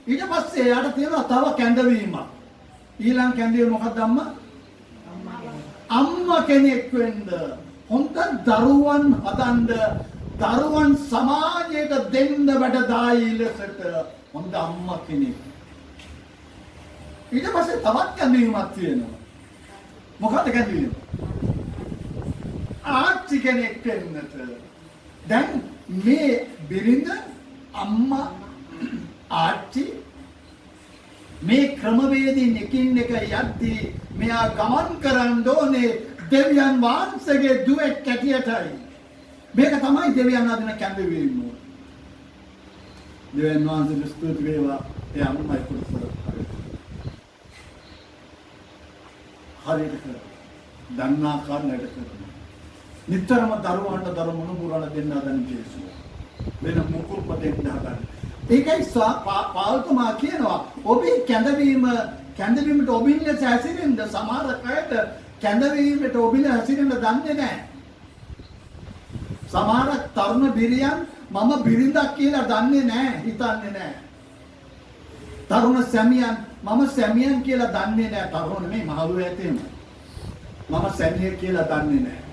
Speaker 1: ඊට පස්සේ එයාට තියෙනවා තව කැඳවීමක්. ඊළඟ කැඳවීම මොකක්ද අම්මා? අම්මා කෙනෙක් වෙන්න. හොඳ දරුවන් හදන්න, දරුවන් සමාජයට දෙන්න වැඩදායි ලෙසට හොඳ අම්මා කෙනෙක්. ඊට පස්සේ තවත් කැඳවීමක් තියෙනවා. මොකක්ද කැඳවීම? ආච්චි කෙනෙක් වෙන්නට. දැන් මේ බිරිඳ අම්මා ආච්චි මේ ක්‍රමවේදයෙන් එකින් එක යද්දී මෙයා ගමන් කරන්න ඕනේ දෙවියන් වහන්සේගේ දුවෙක් කැටියටයි. මේක තමයි දෙවියන් අදින කැඳවීම. දෙවියන් වහන්සේට ස්තුති වේවා. ඒ අම්මයි පුරුෂය. හරියට කරා. දන්නා කාරණයට කරා. නිතරම දරුවන්ට දරු මුණුබුරන දෙන්න හදන ජේසුස්. වෙන මුකුත්ම දෙන්න හදන. ඒකයි පාවුතුමා කියනවා ඔබේ කැඳවීමට ඔබින් ලෙස හැසිරෙන්න සමහර අයට කැඳවීමට ඔබින් හැසිරෙන්න දන්නේ නැහැ. සමහර තරුණ බිරියන් මම බිරිඳක් කියලා දන්නේ නැහැ, හිතන්නේ නැහැ. තරුණ සැමියන් මම සැමියන් කියලා දන්නේ නැහැ. තරුණ නෙමෙයි මහලු ඇතේම. මම සැමියෙක් කියලා දන්නේ නැහැ.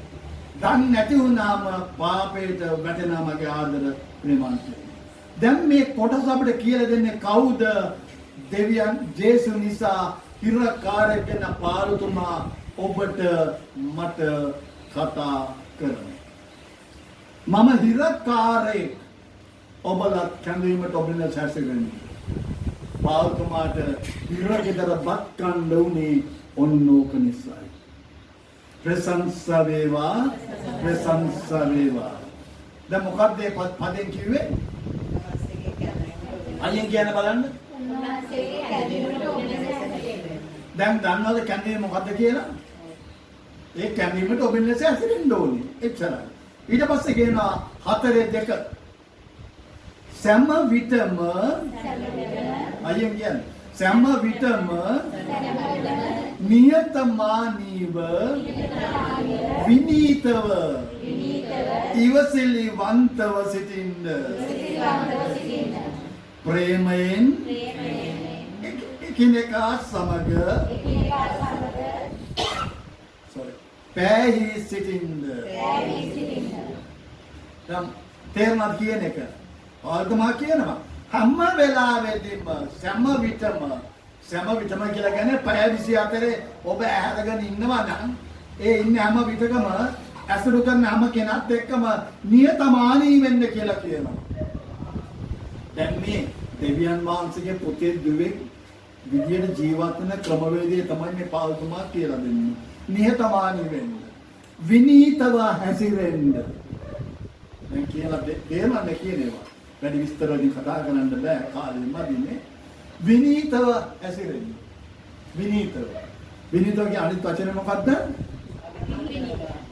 Speaker 1: දන්නේ නැති වුණාම පාපයට වැටෙනා මගේ ආදර ප්‍රේමන්තය. දැන් මේ කොටස අපිට කියලා දෙන්නේ කවුද? දෙවියන් ජේසු නිසා හිරකාරයෙක් වෙන පාලුතුමා ඔබට මට කතා කරනවා. මම හිරකාරයෙක් ඔබලා කැඳවීමට ඔබල සැසෙන්නේ. පාලුතුමාට හිරගෙදර බත් කන්න උනේ ඔන්නෝක නිසායි. ප්‍රශංසා වේවා, ප්‍රශංසා වේවා. දැන් මොකක්ද මේ පදෙන් කිව්වේ? අයියෙන් කියන බලන්න. දැන් දන්නවද කැඳවීම මොකද්ද කියලා? ඒ කැඳවීමට ඔබෙන් ලෙස ඇසිරෙන්න ඕනේ. එච්චරයි. ඊට පස්සේ කියනවා 4:2. සෑම විටම අයියෙන් කියන්නේ සෑම විටම නියතමානීව විනීතව ඉවසිලිවන්තව සිටින්න. ප්‍රේමයෙන් එකිනෙකා සමග පැහැහි සිටින්න. දැන් තේරුණාද කියන එක? ආල්තුමා කියනවා හැම වෙලාවෙදීම සෑම විටම කියලා කියන්නේ පැය 24 ඔබ ඇහැරගෙන ඉන්නවා නම් ඒ ඉන්නේ හැම විටකම ඇසුරු කරන හැම කෙනත් එක්කම නියතමානී වෙන්න කියලා කියනවා. දැන් මේ දෙවියන් වහන්සේගේ පුතේ දුවේ විදියට ජීවත් වෙන ක්‍රමවේදය තමයි මේ පාවුතුමා කියලා දෙන්නේ. නිහතමානී වෙන්න. විනීතව හැසිරෙන්න. දැන් කියලා තේරෙන්නේ කියනවා. වැඩි විස්තර වලින් කතා කරන්න බෑ කාලෙ මදිනේ. විනීතව හැසිරෙන්න. විනීතව. විනීතව කියන අනිත් වචනේ මොකද්ද?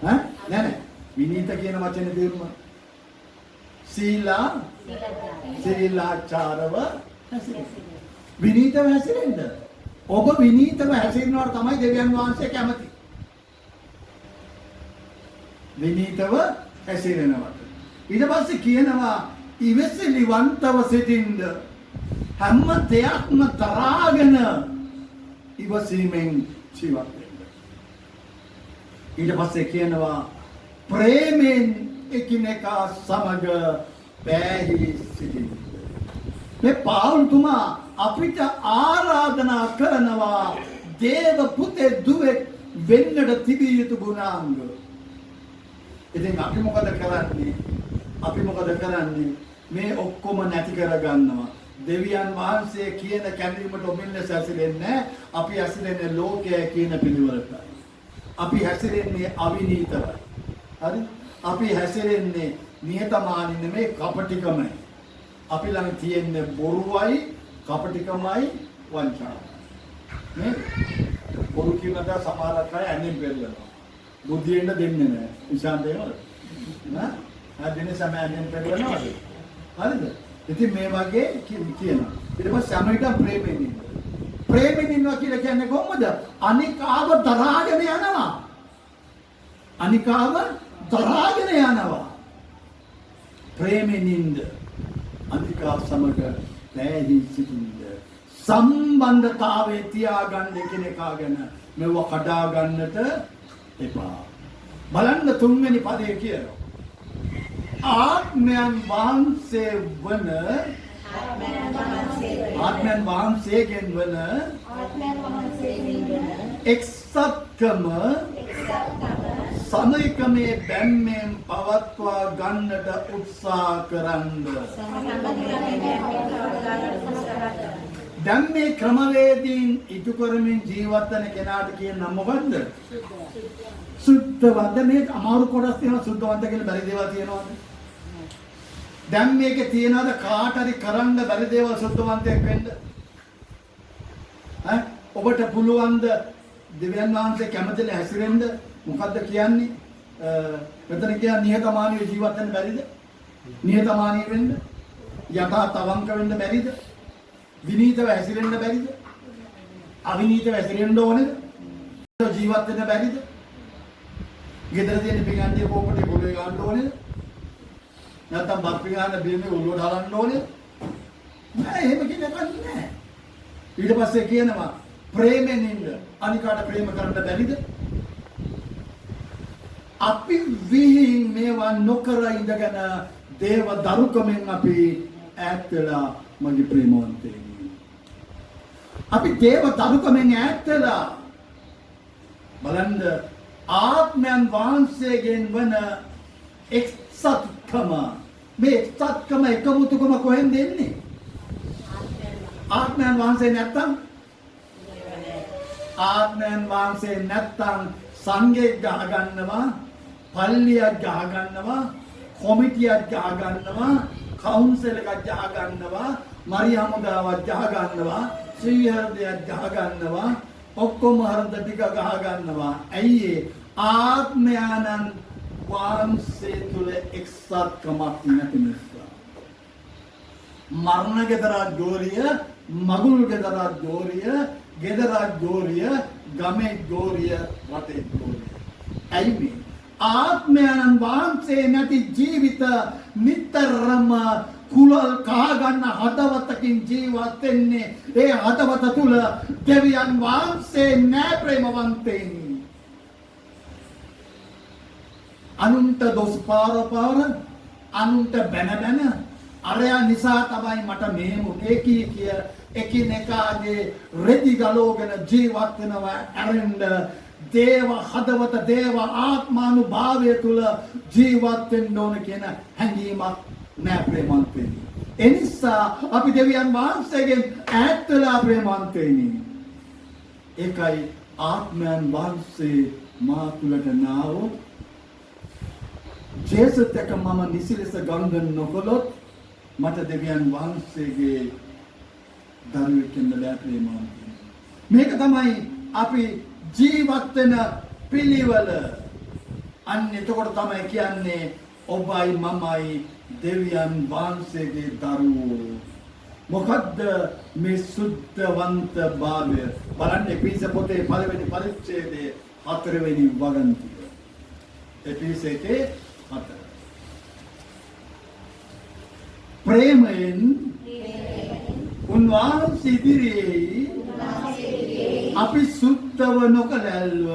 Speaker 1: නෑ. විනීත කියන වචනේ තේරුම සීලාචාරව හැසිරෙන්න. විනීතව හැසිරෙන්න. ඔබ විනීතව හැසිරෙනවට තමයි දෙවියන් වහන්සේ කැමති. විනීතව හැසිරෙනවට. ඊට පස්සේ කියනවා ඉවසිලිවන්තව සිටින්න. හැම දෙයක්ම තරාගෙන ඉවසීමෙන් ජීවත් වෙන්න. ඊට පස්සේ කියනවා ප්‍රේමයෙන් එකිනෙකා සමග පැහැහි සිටින්න. මේ පාවුල්තුමා අපිට ආරාධනා කරනවා දේව පුතේ දුවෙක් වෙන්නට තිබිය යුතු ගුණාංග. ඉතින් අපි මොකද කරන්නේ? මේ ඔක්කොම නැති කරගන්නවා. දෙවියන් වහන්සේ කියන කැඳවීමට ඔබින්න සැසිරෙන්නේ අපි හැසිරෙන්නේ ලෝකයේ කියන පිළිවෙලටයි. අපි හැසිරෙන්නේ අවිනීතයි. හරි? අපි හැසිරෙන්නේ නිහතමානී නෙමෙයි කපටිකමයි. අපි ළඟ තියෙන්නේ බොරුවයි, කපටිකමයි, වංචාවයි. නේ? බොරු කියනද සමහරක් අය ඇන්නේ බෙල්ලනවා. බුද්ධියෙන් දෙන්නේ නැහැ. ඉෂාන් දේවල්. නා? ආදිනේ සමයන්ෙන් බෙල්ලනවා. හරිද? ඉතින් මේ වගේ කියනවා. ඊට පස්සේ සමහිතම් ප්‍රේමයෙන් ඉන්නවා. ප්‍රේමයෙන් ඉන්නවා කියලා කියන්නේ කොහොමද? අනිකාව දරාගෙන යනවා. අනිකාව දරාගෙන යනවා. ප්‍රේමයෙන් ඉන්න. අනිකාව සමග පැහැදී සිටින්න. සම්බන්ධතාවයේ තියාගන්න එකිනෙකාගෙන මෙව කඩා ගන්නට එපා. බලන්න තුන්වෙනි පදේ කියනවා. ආත්මයන් වහන්සේ වන එක්සත්කම සමයකමේ බැම්මෙන් පවත්වා ගන්නට උත්සාහ කරන්න. දැන් මේ ක්‍රමවේදීන් ඉටු කරමින් ජීවත් වෙන කෙනාට කියන නම මොකද්ද? සුද්ධවන්ත. මේ අමාරු කොටස් තියෙනවා සුද්ධවන්ත කියලා බැරි දේවල් තියෙනවද? දැන් මේකේ තියනවාද කාට හරි කරන්න බැරි දේවල් සුද්ධවන්තයෙක් වෙන්න? ඔබට පුළුවන් ද දෙවියන් වහන්සේ කැමතිල හැසිරෙන්න? මොකද්ද කියන්නේ? මෙතන කියන නිහතමානීව ජීවත් වෙන්න බැරිද? නිහතමානී වෙන්න? යථාර්ථ අවංක වෙන්න බැරිද? විනීතව හැසිරෙන්න බැරිද? අවිනීතව හැසිරෙන්න ඕනේද? ජීවත් වෙන්න බැරිද? ගෙදර තියෙන පිඟාන්තිය පොපටේ පොළවේ ගන්න ඕනේද? නැත්නම් බත් පිඟාන බිමේ උල්ලුවට හලන්න ඕනේද? නෑ, එහෙම කියන එකක් නෑ. ඊට පස්සේ කියනවා ප්‍රේමෙන් ඉන්න. අනිකාට ප්‍රේම කරන්න බැරිද? අපි විහිං මේවා නොකර ඉඳගෙන දේව දරුකමෙන් අපි ඈත් වෙලා මගේ ප්‍රේමවන්තයනි. අපි දේව දරුකමෙන් ඈත් වෙලා බලන්න ආත්මයන් වහන්සේගෙන් වන එක්සත්කම. මේ එක්සත්කම එකමුතුකම කොහෙන්ද එන්නේ? ආත්මයන් වහන්සේ නැත්තම් සංඝයෙක් ගහ ගන්නවා, පල්ලියක් ගහ ගන්නවා, කොමිටියක් ගහ ගන්නවා, කවුන්සල් එකක් ගහ ගන්නවා, මරියමුදාවක් ගහ ගන්නවා, ශ්‍රීහෘදයක් ගහ ගන්නවා, ඔක්කොම හර්ධ ටික ගහ ගන්නවා. ඇයි ආත්මයන්න් වහන්සේ තුල එක්සත්කමක් නැති නිසා. මරණ ගෙදරක් ගෝරිය, මගුල් ගෙදරක් ගෝරිය, ගෙදරක් ගෝරිය, ගමේ ගෝරිය, රටේ ගෝරිය. ඇයි මේ ආත්මයන් වහන්සේ නැති ජීවිත නිතරම කුලල් කහ ගන්න හදවතකින් ජීවත් වෙන්නේ. ඒ හදවත තුල දෙවියන් වහන්සේ නෑ ප්‍රේමවන්තේනි. අනුන්ට දොස් පාර අනුන්ට බැන අරයා නිසා තමයි මට මෙහෙම උනේ කිය එකිනෙකාගේ රෙදි ගලෝගෙන ජීවත් වෙනවා. ඇරෙන්න දේව හදවත දේව ආත්මානුභාවය තුල ජීවත් වෙන්න ඕන කියන හැඟීමක් නෑ ප්‍රේමවන්තේනි. එනිසා අපි දෙවියන් වහන්සේගෙන් ඈත් වෙලා ප්‍රේමවන්තේනි. ඒකයි ආත්මයන් වහන්සේ මා තුලට නාවොත් ජේසුස් එක්ක මම නිසිලස ගනුදෙනු නොකළොත් මට දෙවියන් වහන්සේගේ දරුවෙක් වෙන්න බෑ ප්‍රේමවන්තේනි. මේක තමයි අපි ජීවත් වෙන පිළිවෙල. අන්න එතකොට තමයි කියන්නේ ඔබයි මමයි දෙවියන් වහන්සේගේ දරුවෝ. මොකද්ද මේ සුද්ධවන්ත භාවය? බලන්න එපිස පොතේ පළවෙනි පරිච්ඡේදයේ 4 වෙනි වගන්තිය. එපිසේකේ 4. ප්‍රේමයෙන් උන්වහන්සේ ඉදිරියේ අපි සුද්ධව නොකලල්ව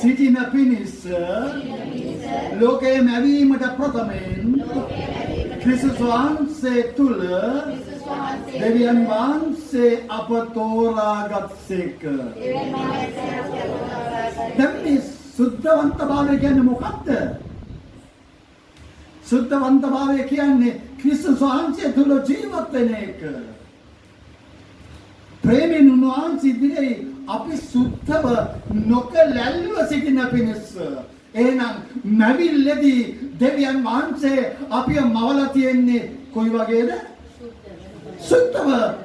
Speaker 1: සිටින පිණිස ලෝකයේ මැවීමට ප්‍රථමයෙන් ක්‍රිස්තුස් වහන්සේ තුල දෙවියන් වහන්සේ අප තෝරාගත්සේක. දැන් මේ සුද්ධවන්ත භාවය කියන්නේ මොකක්ද? සුද්ධවන්තභාවය කියන්නේ ක්‍රිස්තුස් වහන්සේ තුල ජීවත් වෙන එක. ප්‍රේමයෙන් උන්වහන්සේ ඉදිරියේ අපි සුද්ධව නොකලැල්ව සිටින පිණිස. එහෙනම් මැවිල්ලේදී දෙවියන් වහන්සේ අපිව මවලා තියෙන්නේ කොයි වගේද?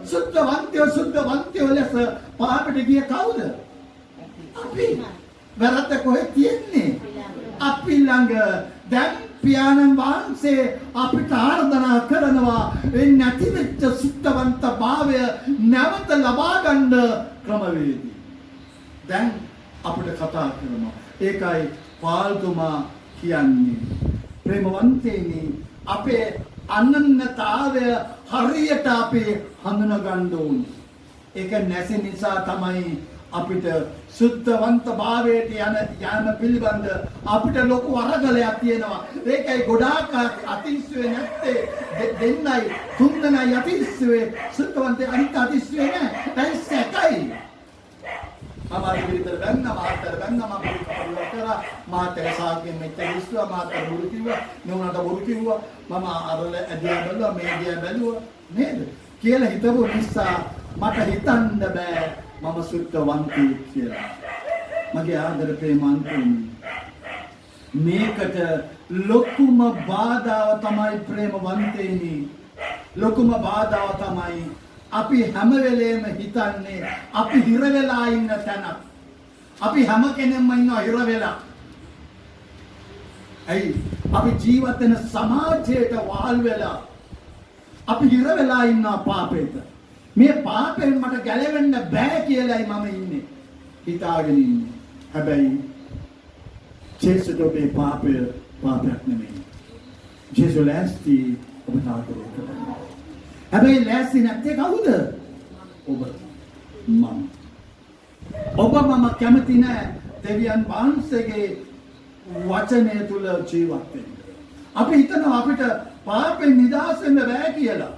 Speaker 1: සුද්ධවන්තයෝ ලෙස පාපට ගිය කවුද? අපි. වැරද්ද කොහෙද තියෙන්නේ? අපි ළඟ. දැන් පියාණන් වහන්සේ අපිට ආරාධනා කරනවා ඒ නැතිවෙච්ච සුද්ධවන්ත භාවය නැවත ලබා ගන්න ක්‍රමවේදී. දැන් අපිට කතා කරනවා. ඒකයි පාල්තුමා කියන්නේ. ප්‍රේමවන්තේනි අපේ අනන්‍යතාවය හරියට අපි හඳුනා ගන්න ඕනේ. ඒක නැති නිසා තමයි අපිට සුද්ධවන්ත භාවයට යන පිළිබඳ අපිට ලොකු වරගලයක් තියෙනවා. ඒකයි ගොඩාක් අතිශය නැත්තේ දෙන්නයි තුන්දෙනයි අතිශය සුද්ධවන්ත අනිත් අතිශය නෑ. දැන් සැකයි. අමාරු විතර ගන්න මාතර ගන්න මම කරා මාතර සාකෙන් මෙච්චර ඉස්සුවා මාතර බුරු කිව්වා නුනට බුරු කිව්වා මම අරල ඇදියා බැලුවා මේදියා බැලුවා නේද කියලා හිතපු නිසා මට හිතන්න බෑ මම සුද්ධවන්තයෙක් කියලා. මගේ ආදර ප්‍රේමන්තුනි මේකට ලොකුම බාධාව තමයි ප්‍රේමවන්තේනි. ලොකුම බාධාව තමයි අපි හැම වෙලේම හිතන්නේ අපි හිර වෙලා ඉන්න තැන. අපි හැම කෙනෙක්ම ඉන්නවා හිර වෙලා. ඇයි? අපි ජීවත් වෙන සමාජයට වහල් වෙලා. අපි හිර වෙලා ඉන්නවා පාපෙට. මේ පාපෙන් මට ගැලවෙන්න බෑ කියලායි මම ඉන්නේ. හිතාගෙන ඉන්නේ. හැබැයි ජේසුට ඔබේ පාපයක් නෙමෙයි. ජේසු ලෑස්ති ඔබ තාකරේ කරන්න. හැබැයි ලෑස්ති නැත්තේ කවුද? ඔබ මම. ඔබ මම කැමති නෑ දෙවියන් වහන්සේගේ වචනය තුල ජීවත් වෙන්න. අපි හිතනවා අපිට පාපෙන් නිදහස් වෙන්න බෑ කියලා.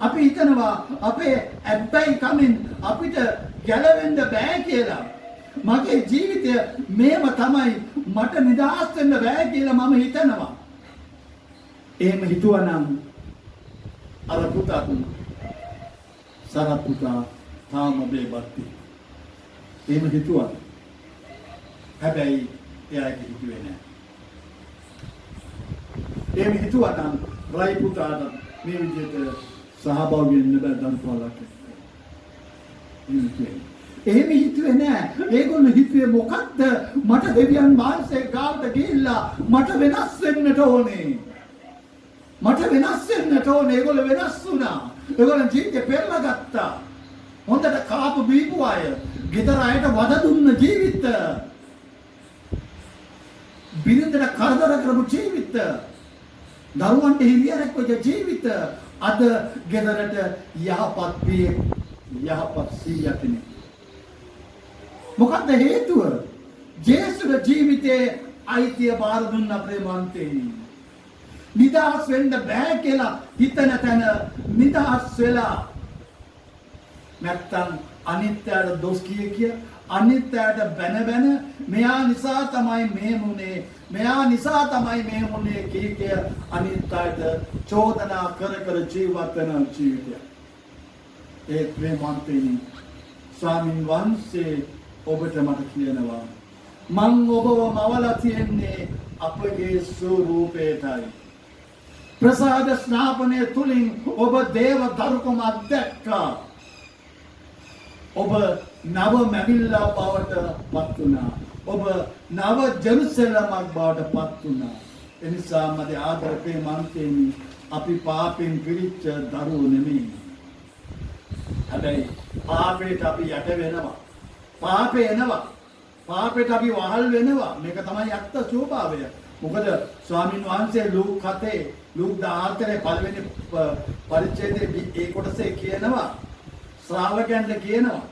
Speaker 1: අපි හිතනවා අපේ ඇබ්බැහි කමින් අපිට ගැලවෙන්න බෑ කියලා. මගේ ජීවිතය මේව තමයි මට නිදහස් වෙන්න බෑ කියලා මම හිතනවා. එහෙම හිතුවනම් අර පුතා සරත් පුතා තාම බේබත්ති. එහෙම හිතුවා. හැබැයි එයා ඒක හිතුවේ නෑ. එහෙම හිතුවා නම් රයි පුතාට මේ විදිහට සහභාගී වෙන්න බෑ දන්පාලක්. එහෙම හිතුවේ නෑ. ඒගොල්ලෝ හිතුවේ මොකක්ද? මට දෙවියන් වහන්සේ ගාවට ගිහිල්ලා මට වෙනස් වෙන්නට ඕනේ. මට වෙනස් වෙන්නට ඕනේ. ඒගොල්ලෝ වෙනස් වුණා. ඒගොල්ලෝ ජීවිතේ පෙරලා ගත්තා. හොඳට කාපු බීපු අය, ගෙදර අයට වද දුන්න ජීවිත. බිරිඳට කරදර කරපු ජීවිත. දරුවන්ට හිරියරක් වෙච්ච ජීවිත. අද ගෙදරට යහපත් පියෙක්, යහපත් සීයා කෙනෙක්. මොකක්ද හේතුව? ජේසුගේ ජීවිතේ අයිතිය බාර දුන්න ප්‍රේමවන්තයනි. නිදහස් වෙන්න බෑ කියලා හිතන තැන නිදහස් වෙලා. නැත්තම් අනිත්‍යයට දොස් කිය අනිත්‍යයට බැන මෙයා නිසා තමයි මේ මුනේ, මෙයා නිසා තමයි මේ මුනේ කිය අනිත්‍යයට චෝදනා කර ජීවත් වෙන ජීවිතය. ඒ ප්‍රේමවන්තයනි ස්වාමීන් වහන්සේ ඔබට මට කියනවා මං ඔබව මවලා තියන්නේ අපගේ ස්වරූපයටයි. ප්‍රසාද ස්නාපනය තුලින් ඔබ දේව දරුකම අත්දැක්කා. ඔබ නව මැවිල්ලා බවට පත් වුණා. ඔබ නව ජෙරුසලමක් බවට පත් වුණා. එනිසා මගේ ආදර ප්‍රේමන්තයනි අපි පාපෙන් පිරිච්ච දරුවෝ නෙමෙයි. හැබැයි පාපයට අපි යට වෙනවා. පාපේ එනවා. පාපයට අපි වහල් වෙනවා. මේක තමයි ඇත්ත ස්වභාවය. මොකද ස්වාමීන් වහන්සේ ලූක් 7 ලූක් 14 පළවෙනි පරිච්ඡේදයේ ඒ කොටසේ කියනවා ශ්‍රාවකයන්ට කියනවා.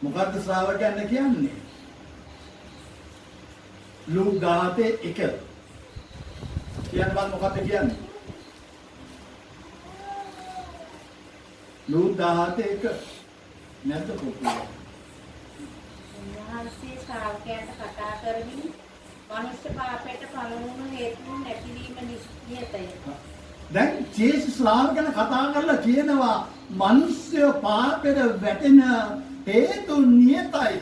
Speaker 1: මොකද්ද ශ්‍රාවකයන්ට කියන්නේ? ලූක් 14:1 කියනවා මොකද්ද කියන්නේ? ලූක් 14:1 නැද්ද පොතේ?
Speaker 2: උන්වහන්සේ ශ්‍රාවකයන්ට කතා කරමින් මනුෂ්‍ය පාපයට පළමුව හේතුන් නැතිවීම නියතය.
Speaker 1: දැන් ජේසුස් ලාම ගැන කතා කරලා කියනවා මිනිස්සු පාපෙට වැටෙන හේතු නියතයි.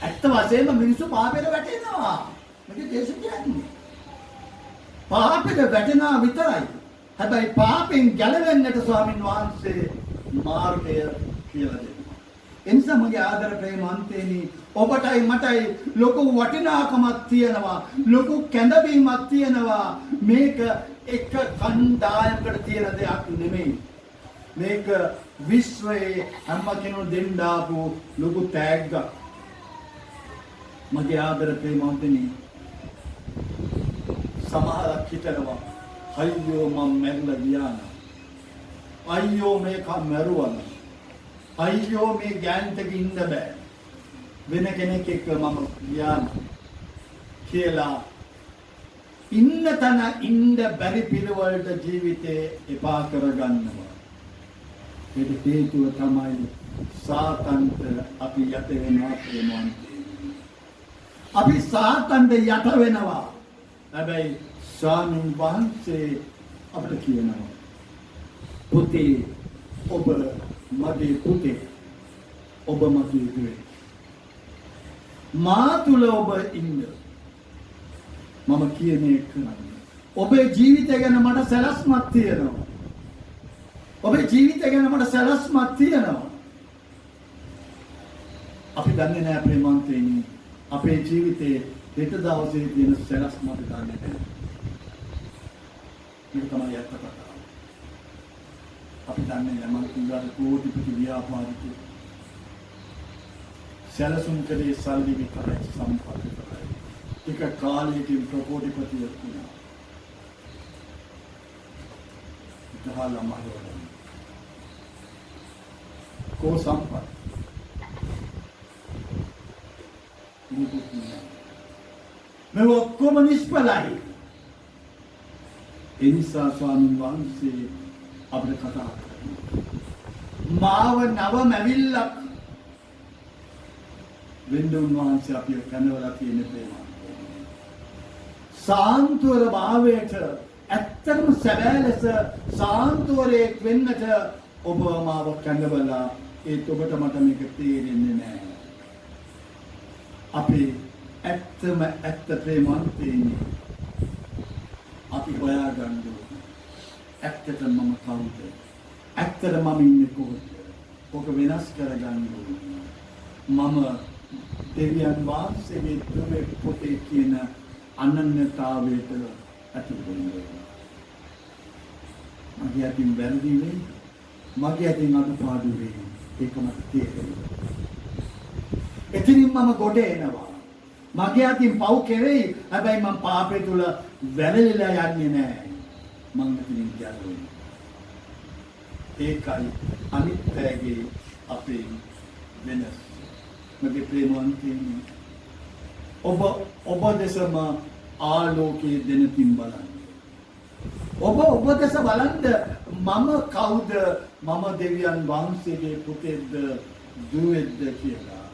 Speaker 1: ඇත්ත වශයෙන්ම මිනිස්සු පාපෙට වැටෙනවා. මේක ජේසුස් කියන්නේ. පාපෙට වැටෙනවා විතරයි. හැබැයි පාපෙන් ගැලවෙන්නට ස්වාමින් වහන්සේ මාර්ගය කියලා දෙනවා. එනිසා මගේ ආදර ප්‍රේමවන්තයනි ඔබටයි මටයි ලොකු වටිනාකමක් තියෙනවා. ලොකු කැඳවීමක් තියෙනවා. මේක එක කණ්ඩායමකට තියෙන දෙයක් නෙමෙයි. මේක විශ්වයේ හැම කෙනෙකුට දෙන්න ආපු ලොකු තෑග්ගක්. මගේ ආදර ප්‍රේමවන්තනි සමහරක් හිතනවා අයියෝ මම මැරලා ගියා නම් අයියෝ මේක මැරුවා නම් අයියෝ මේ ගෑන්ටක ඉන්න බෑ වෙන කෙනෙක් එක්ක මම ගියා නම් කියලා ඉන්න තන ඉන්න බැරි පිළිවෙලට ජීවිතේ එපා කරගන්නවා. ඒක හේතුව තමයි සාතන්ට අපි යට වෙනවා ප්‍රේමවන්තයනි. අපි සාතන්ට යට වෙනවා. හැබැයි ස්වාමීන් වහන්සේ අපිට කියනවා පුතේ ඔබ මගේ පුතේ ඔබ මගේ දුවේ මා තුල ඔබ ඉන්න මම කියන්නේ කරන්නේ ඔබේ ජීවිතය ගැන මට සැලැස්මක් තියෙනවා. ඔබේ ජීවිතය ගැන මට සැලැස්මක් තියෙනවා. අපි දන්නේ නැහැ ප්‍රේමවන්තයනි අපේ ජීවිතේ හෙට දවසේ තියෙන සැලැස්ම අපි දන්නේ නැහැ. මේක තමයි ඇත්ත කතාව. අපි දන්නේ නැහැ මම කිව්වාට කෝටිපති ව්‍යාපාරිකයෙක්. සැලසුම් කලේ සල්ලි විතරයි සම්පත් විතරයි. එක කාලයකින් ප්‍රකෝටිපතියෙක් වුණා. දහලා මහවල. කෝ සම්පත්. මේ ඔක්කොම නිෂ්ඵලයි. ඒ නිසා ස්වාමීන් වහන්සේ අපිට කතා කරනවා. මාව නවම ඇවිල්ලක් වෙන්දුන් වහන්සේ අපිව කනවලා තියෙන ප්‍රේමය. සාන්තුවර භාවයට ඇත්තටම සැබෑ ලෙස සාන්තුවරයෙක් වෙන්නට ඔබ මාව කනවලා ඒත් ඔබට මට මේක තේරෙන්නේ නැහැ. අපි ඇත්තම ඇත්ත ප්‍රේමවන්තයනි අපි හොයාගන්න ඕනේ. ඇත්තටම මම කවුද? ඇත්තටම මම ඉන්නේ කොහෙද? ඔක වෙනස් කරගන්න ඕනේ. මම දෙවියන් වහන්සේගේ දුවේ පොතේ කියන අනන්‍යතාවයට ඇතුළු වෙනවා. මගේ අතින් වැරදි වෙයි. මගේ අතින් අඩුපාඩු වෙයි. ඒක මට තේරෙනවා. එතනින් මම ගොඩ එනවා. මගේ අතින් පව් කෙරෙයි. හැබැයි මම පාපේ තුල වැළලීලා යන්නේ නැහැ. මම එතනින් ගැලවෙනවා. ඒකයි අනිත්‍යයේ අපේ වෙනස. මගේ ප්‍රේමවන්තයනි ඔබ දෙසම ආලෝකයේ දෙනතින් බලන්න. ඔබ දෙස බලන්න මම කවුද? මම දෙවියන් වහන්සේගේ පුතේද දුවේද කියලා.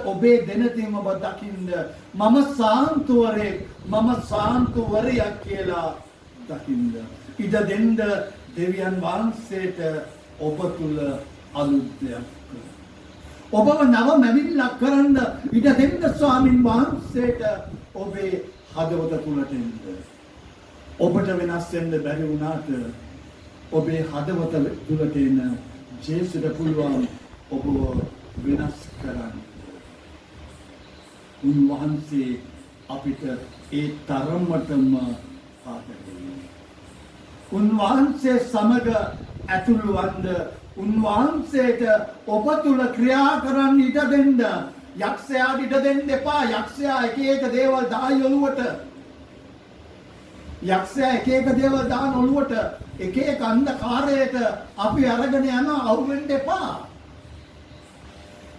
Speaker 1: ඔබේ දෙනතින් ඔබ දකින්න මම සාන්තුවරයෙක් මම සාන්තුවරයක් කියලා දකින්න. ඉඩ දෙන්න දෙවියන් වහන්සේට ඔබ තුල අලුත් දෙයක්. ඔබව නව මැවිල්ලක් කරන්න ඉඩ දෙන්න ස්වාමින් වහන්සේට ඔබේ හදවත තුලට එන්න. ඔබට වෙනස් වෙන්න බැරි වුණාට ඔබේ හදවත තුලට එන ජේසුට පුළුවන් ඔබ වෙනස් කරන්න. උන්වහන්සේ අපිට ඒ තරමටම ආදරේ. උන්වහන්සේ සමග ඇතුළු වන්න උන්වහන්සේට ඔබ තුල ක්‍රියා කරන්න ඉඩ දෙන්න. යක්ෂයාට ඉඩ දෙන්න එපා. යක්ෂයා එක එක දේවල් දායි ඔළුවට. යක්ෂයා එක එක දේවල් දාන ඔළුවට එක එක අන්ධකාරයට අපි අරගෙන යනවා. අවු වෙන්න එපා.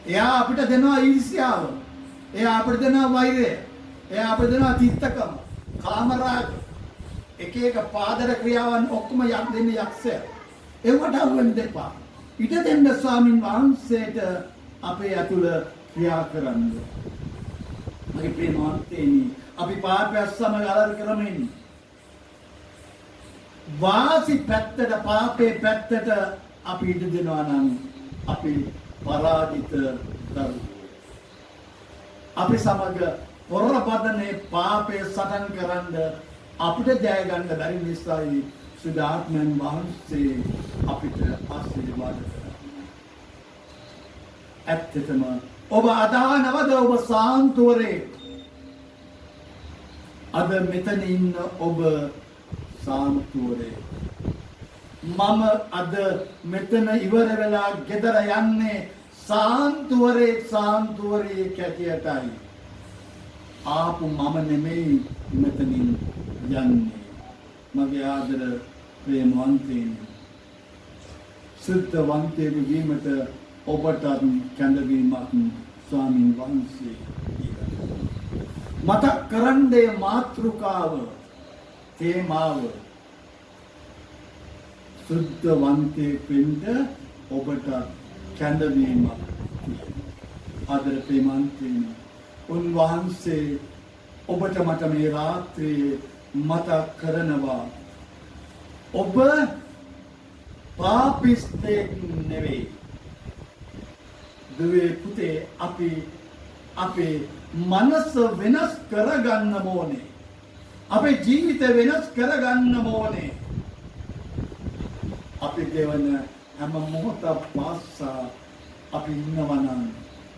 Speaker 1: එයා අපිට දෙනවා ඊර්ෂ්‍යාව. එයා අපිට දෙනවා වෛරය. එයා අපිට දෙනවා තිත්තකම, කාමරාග. එක එක පාදර ක්‍රියාවන් ඔක්කොම දෙන්නේ යක්ෂයා. ඒවට අවු වෙන්න එපා. ඉඩ දෙන්න ස්වාමින් වහන්සේට අපේ ඇතුළ ක්‍රියා කරන්න. මගේ ප්‍රේමාන්තේනි අපි පාපය සමග අලර කරමින් වාසි පැත්තට පාපේ පැත්තට අපි ඉඩ දෙනවා නම් අපි පරාජිත දරුවෝ. අපි සමග පොරබදනේ පාපේ සටන් කරන්න අපිට ජය ගන්න බැරි නිසායි සුදාත්මයන් වහන්සේ අපිට ආශිර්වාද කරා. ඇත්තටම ඔබ අදහනවද ඔබ සාන්තුවරේ? අද මෙතන ඉන්න ඔබ සාන්තුවරේ. මම අද මෙතන ඉවර වෙලා ගෙදර යන්නේ සාන්තුවරේ කැටියටයි. ආපු මම නෙමෙයි මෙතනින් යන්නේ. මගේ ආදර ප්‍රේමවන්තයනි, සුද්ධවන්තයෙකු වීමට ඔබට කැඳවීමක් ස්වාමීන් වහන්සේ මතක් කරන්නේ මාතෘකාව තේමාව සුද්ධවන්තයෙක් වෙන්න ඔබට කැඳවීමක්. ආදර ප්‍රේමවන්තයනි, උන්වහන්සේ ඔබට මට මේ රාත්‍රියේ මතක් කරනවා ඔබ පාපිස්තෙක් නෙවෙයි. දුවේ පුතේ, අපි අපේ මනස වෙනස් කරගන්න ඕනේ. අපේ ජීවිත වෙනස් කරගන්න ඕනේ. අපි දෙවන හැම මොහොතක් පාසා අපි ඉන්නවා නම්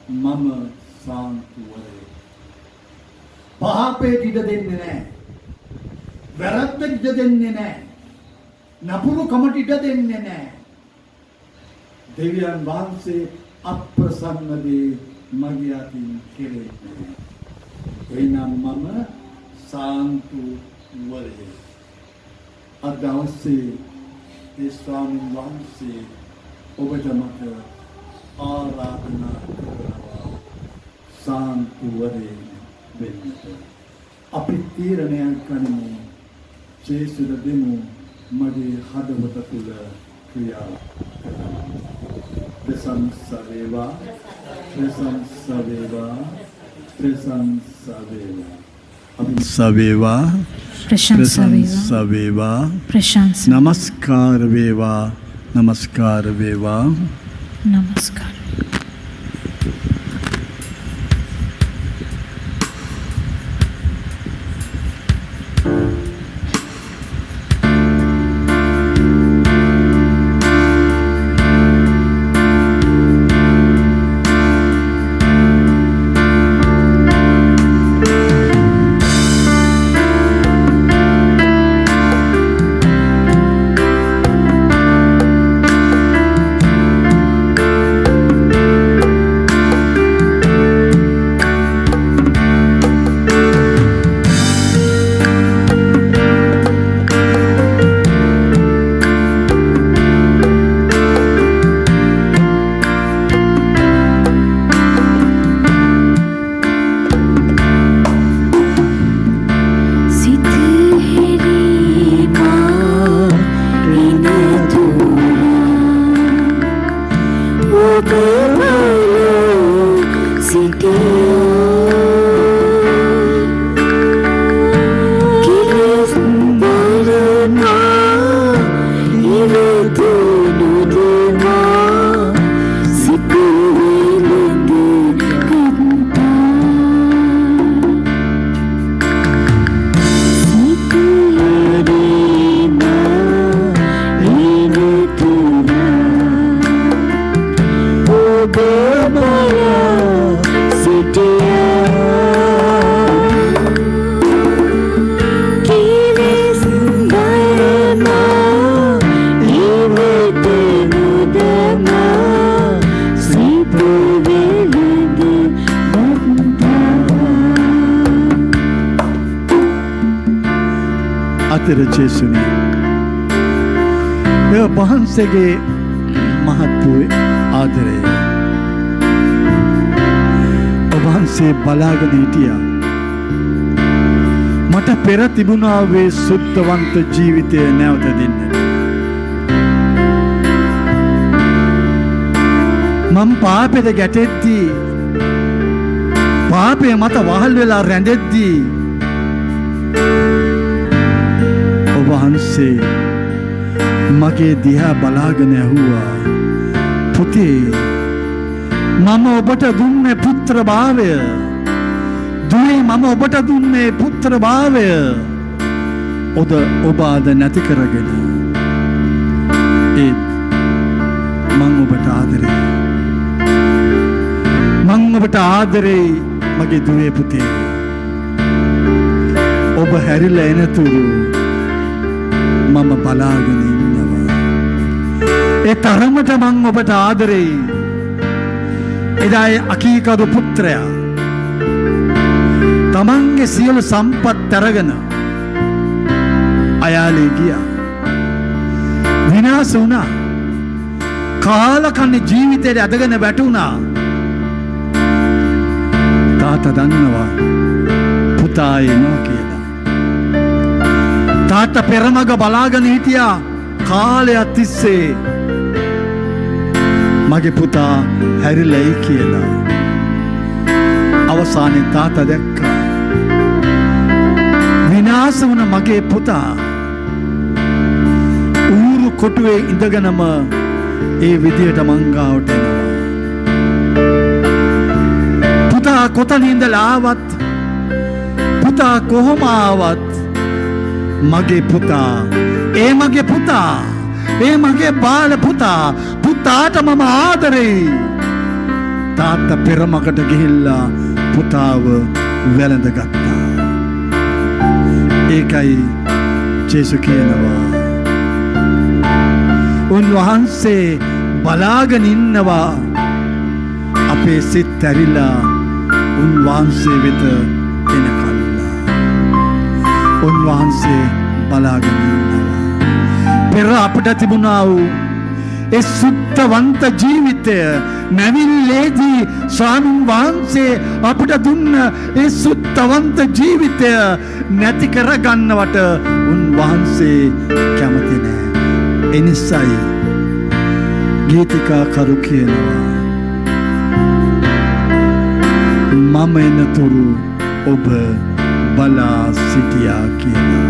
Speaker 1: මම සාන්තුවරේ. පාපේ ඉඩ දෙන්නේ නැහැ. වැරද්ද ඉඩ දෙන්නේ නැහැ. නපුරු කමට ඉඩ දෙන්නේ නැහැ. දෙවියන් වහන්සේ අප්‍රසන්න දේ මගේ අතින් කෙරෙන්නේ. එනම් මම සාන්තුවරේ. අද දවසේ ඒ ස්වාමීන් වහන්සේ ඔබට මට ආරාධනා කරනවා සාන්තුවරේ වෙන්නට. අපි තීරණයක් ගනිමු. ජේසුද දෙමු මගේ හදවත තුළ ක්‍රියා කරන්න. ප්‍රශංසා වේවා, ප්‍රශංසා වේවා, ප්‍රශංසා වේවා.
Speaker 3: प्रशंसा वेवा, प्रशंसा वेवा, प्रशंसा, नमस्कार वेवा, नमस्कार वेवा, नमस्कार.
Speaker 1: අතර ජේසුනි, ඒ වහන්සේගේ මහත් වූ ආදරය වහන්සේ බලාගෙන හිටියා. මට පෙර තිබුණා වේ සුද්ධවන්ත ජීවිතය නැවත දෙන්න. මම පාපෙට ගැටෙද්දී
Speaker 3: පාපය මත වහල් වෙලා රැඳෙද්දී ඔබ වහන්සේ මගේ දිහා බලාගෙන ඇහුවා, පුතේ මම ඔබට දුන්නේ පුත්‍ර භාවය, දුවේ මම ඔබට දුන්නේ පුත්‍ර භාවය, ඔබ අද නැති කරගෙන ඒත් මං ඔබට ආදරේ, මං ඔබට ආදරේ මගේ දුවේ පුතේ. ඔබ හැරිලා එනතුරු මම බලාගෙන ඉන්නවා. ඒ තරමට මං ඔබට ආදරේ. එදායි අකීකරු පුත්‍රයා තමන්ගේ සියලු සම්පත් අරගෙන අයාලේ ගියා. විනාශ වුණා. කාලකන්ණි ජීවිතයට ඇදගෙන වැටුණා. තාත්තා දන්නවා පුතා එනවා කියලා. තාත්තා පෙරමග බලාගෙන හිටියා කාලයක් තිස්සේ මගේ පුතා හැරිලයි කියලා. අවසානයේ තාත්තා දැක්කා විනාශ වුණ මගේ පුතා ඌරු කොටුවේ ඉඳගෙනම ඒ විදියට මංගාවට එනවා. පුතා කොතන ඉඳලා ආවත්, පුතා කොහොම ආවත් මගේ පුතා, ඒ මගේ පුතා, ඒ මගේ බාල පුතා, පුතාට මම ආදරෙයි. තාත්තා පෙරමකට ගිහිල්ලා පුතාව වැළඳගත්තා. ඒකයි ජේසුස් කියනවා උන්වහන්සේ බලාගෙන ඉන්නවා අපේ සිත් ඇරිලා උන්වහන්සේ වෙත එනකල්ලා. උන්වහන්සේ බලාගෙන ඉන්නවා. පෙර අපට තිබුණා වූ ඒ සුත්තවන්ත ජීවිතය නැවිල්ලේදී ස්වාමීන් වහන්සේ අපට දුන්න ඒ සුත්තවන්ත ජීවිතය නැති කරගන්නවට උන්වහන්සේ කැමති නෑ. එනිසායි ගීතිකා කරු කියනවා මම එනතුරු ඔබ බලා සිටියා කියලා.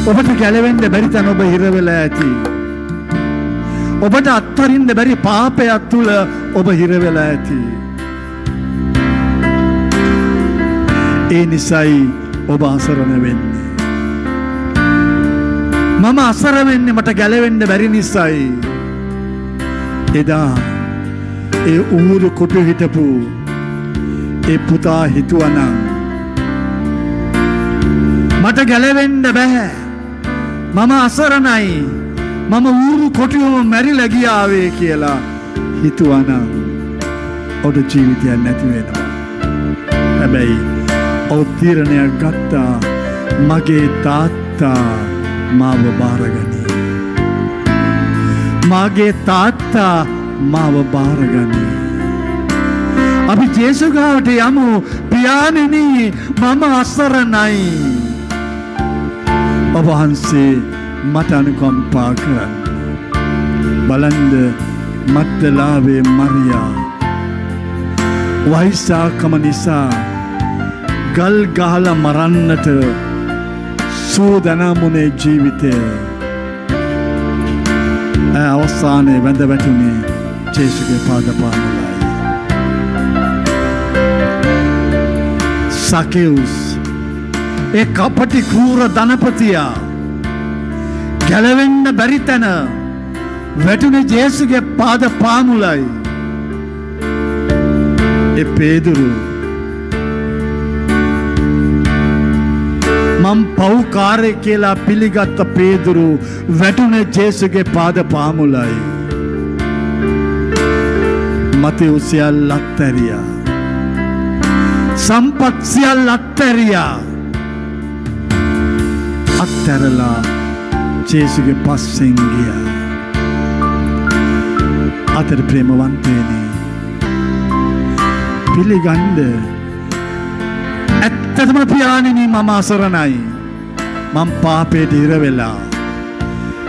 Speaker 3: ඔබට ගැලවෙන්න බැරි තැන ඔබ හිර වෙලා ඇති. ඔබට අත්හරින්න බැරි පාපයක් තුල ඔබ හිර වෙලා ඇති. ඒ නිසායි ඔබ අසරණ වෙන්නේ. මම අසරණ වෙන්නේ මට ගැලවෙන්න බැරි නිසායි. එදා ඒ ඌරු කොටු හිටපු ඒ පුතා හිතුවනම් මට ගැලවෙන්න බෑ, මම අසරණයි, මම ඌරු කොටුවම මැරිලා ගියාවේ කියලා හිතුවනම් ඔබ ජීවිතයක් නැති වෙනවා. හැබැයි ඔව් තීරණයක් ගත්තා, මගේ තාත්තා මාව බාරගනි. මගේ තාත්තා මාව බාරගනි. අපි ජේසුස් ගාවට යමු. පියාණෙනි මම අසරණයි. ඔබ වහන්සේ මට අනුකම්පා කරන්න. බලන්න මග්දලාවේ මරියා වහිසාකම නිසා ගල් ගහලා මරන්නට සූදානම්ුනේ ජීවිතය. අවසානයේ වැඳ වැටුනේ ජේසුගේ පාදපාමුලයි. සකෙවුස් ඒ කපටි කූර ධනපතියා ගැලවෙන්න බැරි තැන වැටුනේ ජේසුගේ පාදපාමුලයි. ඒ පේදුරු මම පව්කාරයෙක් කියලා පිළිගත්ත පේදුරු වැටුනේ ජේසුගේ පාදපාමුලයි. මතෙවුස් සියල්ල අත්හැරියා. සම්පත් සියල්ල අත්හැරියා. අත්හැරලා ජේසුගේ පස්සෙන් ගියා. අතර ප්‍රේමවන්තයනි පිළිගන්න. ඇත්තටම පියාණෙනි මම අසරණයි. මම පාපයට ඉර වෙලා.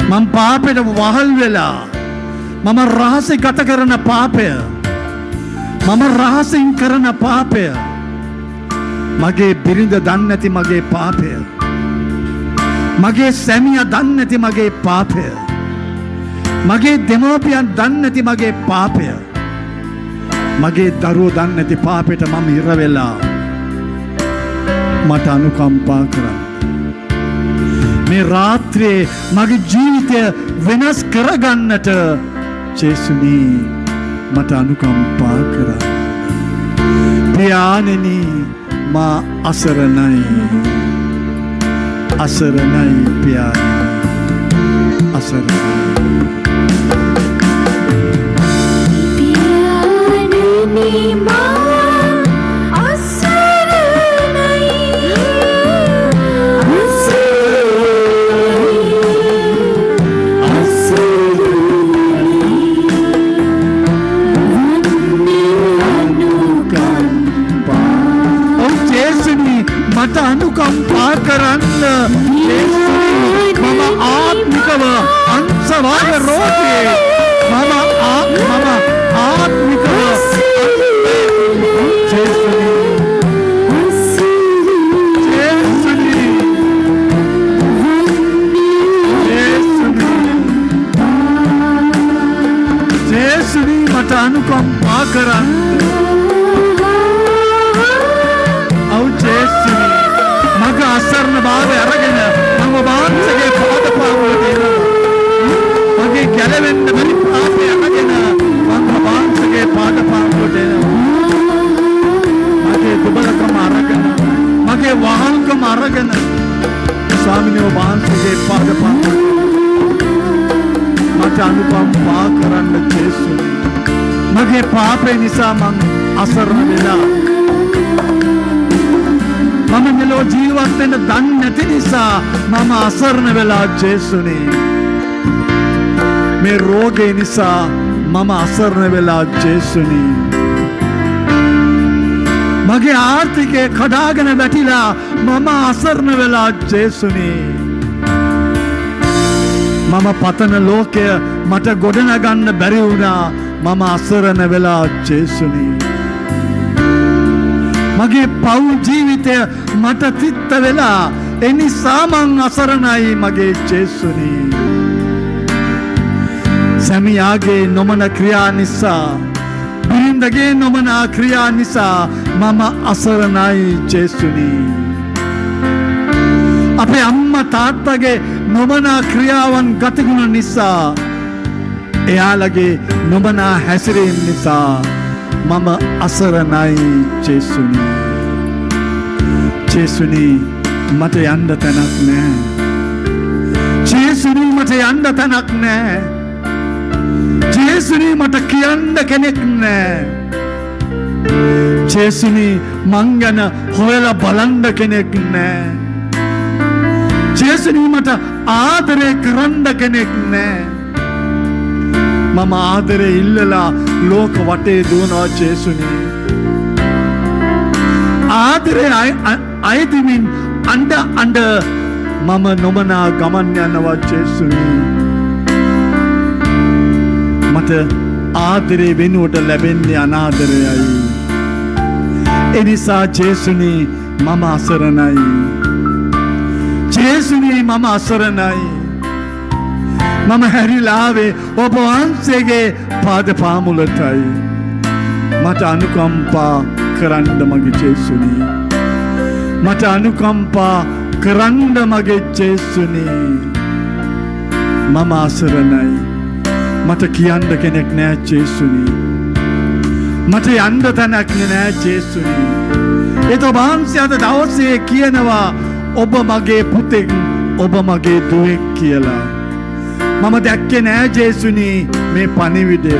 Speaker 3: මම පාපයට වහල් වෙලා. මම රහසේ ගත කරන පාපය. මම රහසින් කරන පාපය. මගේ බිරිඳ දන්නේ නැති මගේ පාපය. මගේ සැමියා දන්නේ නැති මගේ පාපය. මගේ දෙමව්පියන් දන්නේ නැති මගේ පාපය. මගේ දරුවෝ දන්නේ නැති පාපයට මම ඉර වෙලා. මට අනුකම්පා කරන්න. මේ රාත්‍රියේ මගේ ජීවිතය වෙනස් කරගන්නට ජේසුනි මට අනුකම්පා කරන්න. පියාණෙනි මා අසරණයි. අසරණයි පියාණෙනි. අසරණයි.
Speaker 4: පියාණෙනි මා
Speaker 3: මට අනුකම්පා කරන්න. මම ආත්මිකව අංශවාද රෝගී. මම ආත්මිකව ජේසුනි මට අනුකම්පා කරන්න. මගේ අසරණ භාවය අරගෙන මම වහන්සේගේ පාදපාමුලට එනවා. මගේ ගැලවෙන්න බැරි පාපය අරගෙන මම වහන්සේගේ පාදපාමුලට එනවා. මගේ දුබලකම අරගෙන මගේ වහල්කම අරගෙන ස්වාමිනේ වහන්සේගේ පාදපාමුලට මට අනුකම්පා කරන්න ජේසුස්. මගේ පාපේ නිසා මං අසරණ වෙලා. මම මෙලෝ ජීවත් වෙන්න දන්නේ නැති නිසා මම අසරණ වෙලා ජේසුනේ. මේ රෝගේ නිසා මම අසරණ වෙලා ජේසුනේ. මගේ ආර්ථිකය කඩාගෙන වැටිලා මම අසරණ වෙලා ජේසුනේ. මම පතන ලෝකය මට ගොඩනගන්න බැරි වුණා. මම අසරණ වෙලා ජේසුනේ. මගේ පව් ජීවිතය මට තිත්ත වෙලා එනිසා මං අසරණයි මගේ ජේසුනි. සැමියාගේ නොමන ක්‍රියා නිසා බිරිඳගේ නොමන ක්‍රියා නිසා මම අසරණයි ජේසුනි. අපේ අම්මා තාත්තගේ නොමන ක්‍රියාවන් ගතිගුණ නිසා එයාලගේ නොමන හැසිරීම නිසා මම අසරණයි ජේසුනි. ජේසුනි මට යන්න තැනක් නෑ. ජේසුනි මට යන්න තැනක් නෑ. ජේසුනි මට කියන්න කෙනෙක් නෑ. ජේසුනි මං ගැන හොයලා බලන්න කෙනෙක් නෑ. ජේසුනි මට ආදරය කරන්න කෙනෙක් නෑ. මම ආදරේ ඉල්ලලා ලෝක වටේ දුවනවා ජේසුනි. ආදරේ අයිතිමින් අඬ මම නොමනා ගමන් යනවා ජේසුනි. මට ආදරේ වෙනුවට ලැබෙන්නේ අනාදරයයි. එනිසා ජේසුනි මම අසරණයි. ජේසුනි මම අසරණයි. මම හැරිලාවේ ඔබ වහන්සේගේ පාද පාමුලටයි. මට අනුකම්පා කරන්න මගේ ජේසුනි. මට අනුකම්පා කරන්න මගේ ජේසුනි. මම අසරණයි. මට කියන්න කෙනෙක් නෑ ජේසුනි. මට යන්න තැනක් නෑ ජේසුනි. ඒත වහන්සේ අද දවසේ කියනවා ඔබ මගේ පුතෙක්, ඔබ මගේ දුවෙක් කියලා. මම දැක්කේ නෑ ජේසුනි මේ පණිවිඩය.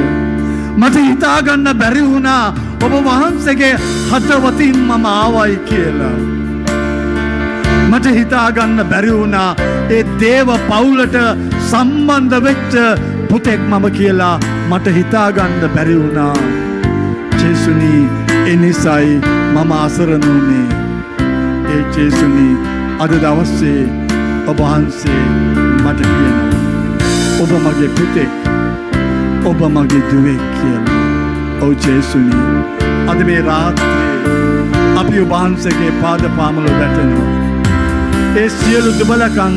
Speaker 3: මට හිතාගන්න බැරි වුණා ඔබ වහන්සේගේ හදවතින් මම ආවයි කියලා. මට හිතාගන්න බැරි වුණා ඒ දේව පවුලට සම්බන්ධ වෙච්ච පුතෙක් මම කියලා මට හිතාගන්න බැරි වුණා. ජේසුනි එනිසයි මම අසරණ වුණේ. ඒ ජේසුනි අද දවසේ ඔබ වහන්සේ මට කියනවා ඔබ මගේ පුතෙක්, ඔබ මගේ දුවෙක් කියලා. ඔව් ජේසුනි අද මේ රාත්‍රියේ අපි ඔබ වහන්සේගේ පාද පාමුල වැටෙනවා. ඒ සියලු දුබලකම්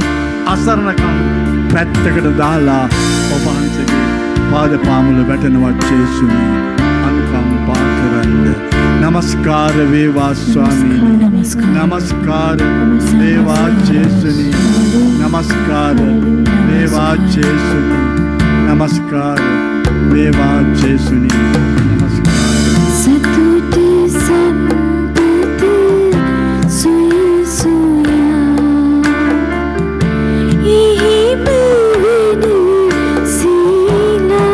Speaker 3: අසරණකම් පැත්තකට දාලා ඔබ වහන්සේගේ පාද පාමුල වැටෙනවා ජේසුනි. අනුකම්පා කරන්න. නමස්කාර වේවා ස්වාමීනි. නමස්කාර වේවා ජේසුනි. නමස්කාර වේවා ජේසුනි. නමස්කාර වේවා ජේසුනි. නමස්කාර.
Speaker 4: සතුටි සම්පති සුයසුයා ඉහිම වෙන සීලා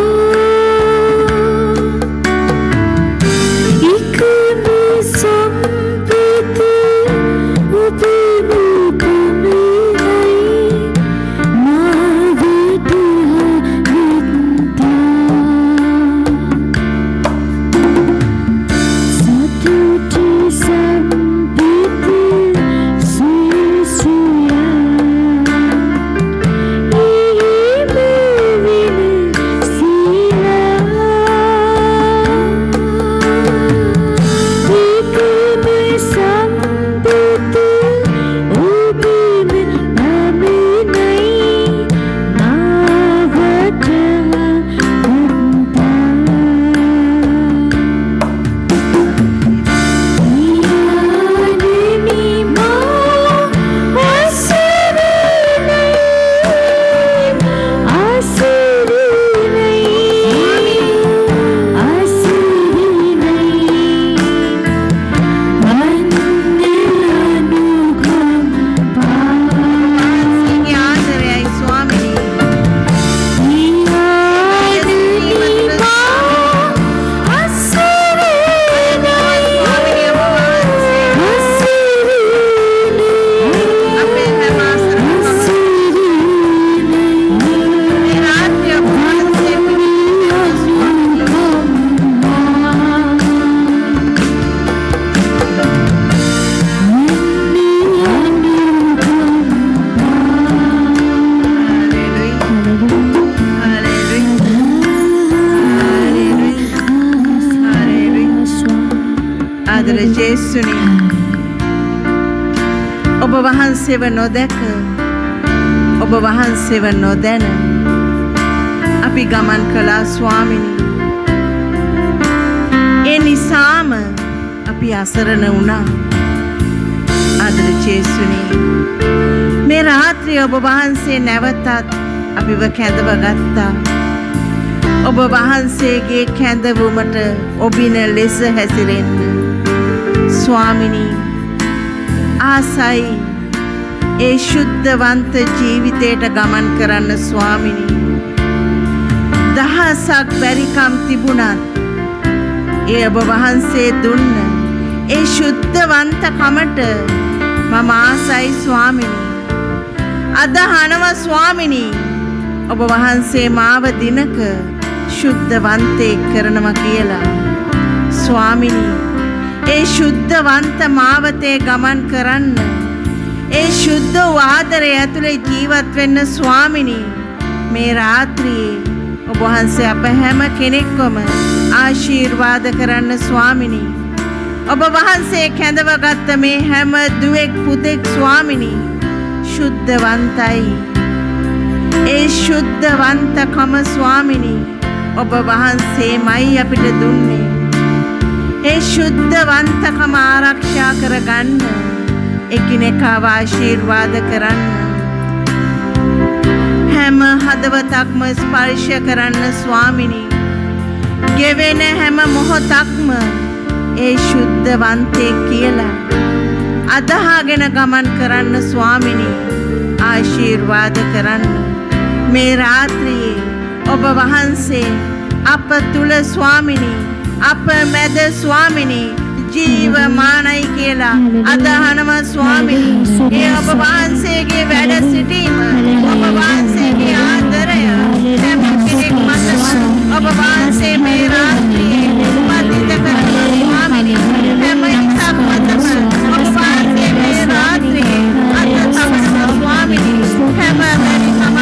Speaker 4: ඉක්ම සම්පති උපමුකමයි
Speaker 2: ආදර ජේසුනි ඔබ වහන්සේව නොදැක ඔබ වහන්සේව නොදැන අපි ගමන් කළා ස්වාමිනී. ඒ නිසාම අපි අසරණ වුණා. ආදර ජේසුනි මේ රාත්‍රිය ඔබ වහන්සේ නැවතත් අපිව කැඳව ගත්තා. ඔබ වහන්සේගේ කැඳවුමට ඔබින ලෙස හැසිරෙන්න ස්වාමිනී ආසයි ඒ ශුද්ධවන්ත ජීවිතයට ගමන් කරන්න ස්වාමිනී. දහසක් බැරිකම් තිබුණත් ඒ ඔබ වහන්සේ දුන්න ඒ ශුද්ධවන්තකමට මම ආසයි ස්වාමිනී. අදහනවා ස්වාමිනී ඔබ වහන්සේ මාව දිනක ශුද්ධවන්තයෙක් කරනවා කියලා. ස්වාමිනී ඒ ශුද්ධවන්ත මාවතේ ගමන් කරන්න ඒ ශුද්ධ ආදරය ඇතුලේ ජීවත් වෙන්න ස්වාමිනී මේ රාත්‍රියේ ඔබ වහන්සේ අප හැම කෙනෙක්වම ආශිර්වාද කරන්න ස්වාමිනී. ඔබ වහන්සේ කැඳවගත්ත මේ හැම දුවෙක් පුතෙක් ස්වාමිනී ශුද්ධවන්තයි. ඒ ශුද්ධවන්තකම ස්වාමිනී ඔබ වහන්සේමයි අපිට දුන්නේ. ඒ ශුද්ධවන්තකම ආරක්ෂා කරගන්න, එකිනෙකාව ආශිර්වාද කරන්න, හැම හදවතක්ම ස්පර්ශ කරන්න ස්වාමිනී. ගෙවෙන හැම මොහොතක්ම ඒ ශුද්ධවන්තයෙක් කියලා අදහාගෙන ගමන් කරන්න ස්වාමිනී. ආශිර්වාද කරන්න. මේ රාත්‍රියේ ඔබ වහන්සේ අප තුල ස්වාමිනී, අප මැද ස්වාමිනී ජීවමානයි කියලා අදහනම ස්වාමිනී. ඒ ඔබ වහන්සේගේ වැඩ සිටීම, ඔබ වහන්සේගේ ආදරය හැම කෙනෙක් මතම ඔබ වහන්සේ මේ රාත්‍රියේ පතිත කරන ස්වාමිනී. හැම එකක් මතම ඔබ වහන්සේ මේ රාත්‍රියේ අත තබන ස්වාමිනී. හැම බැරිකමක්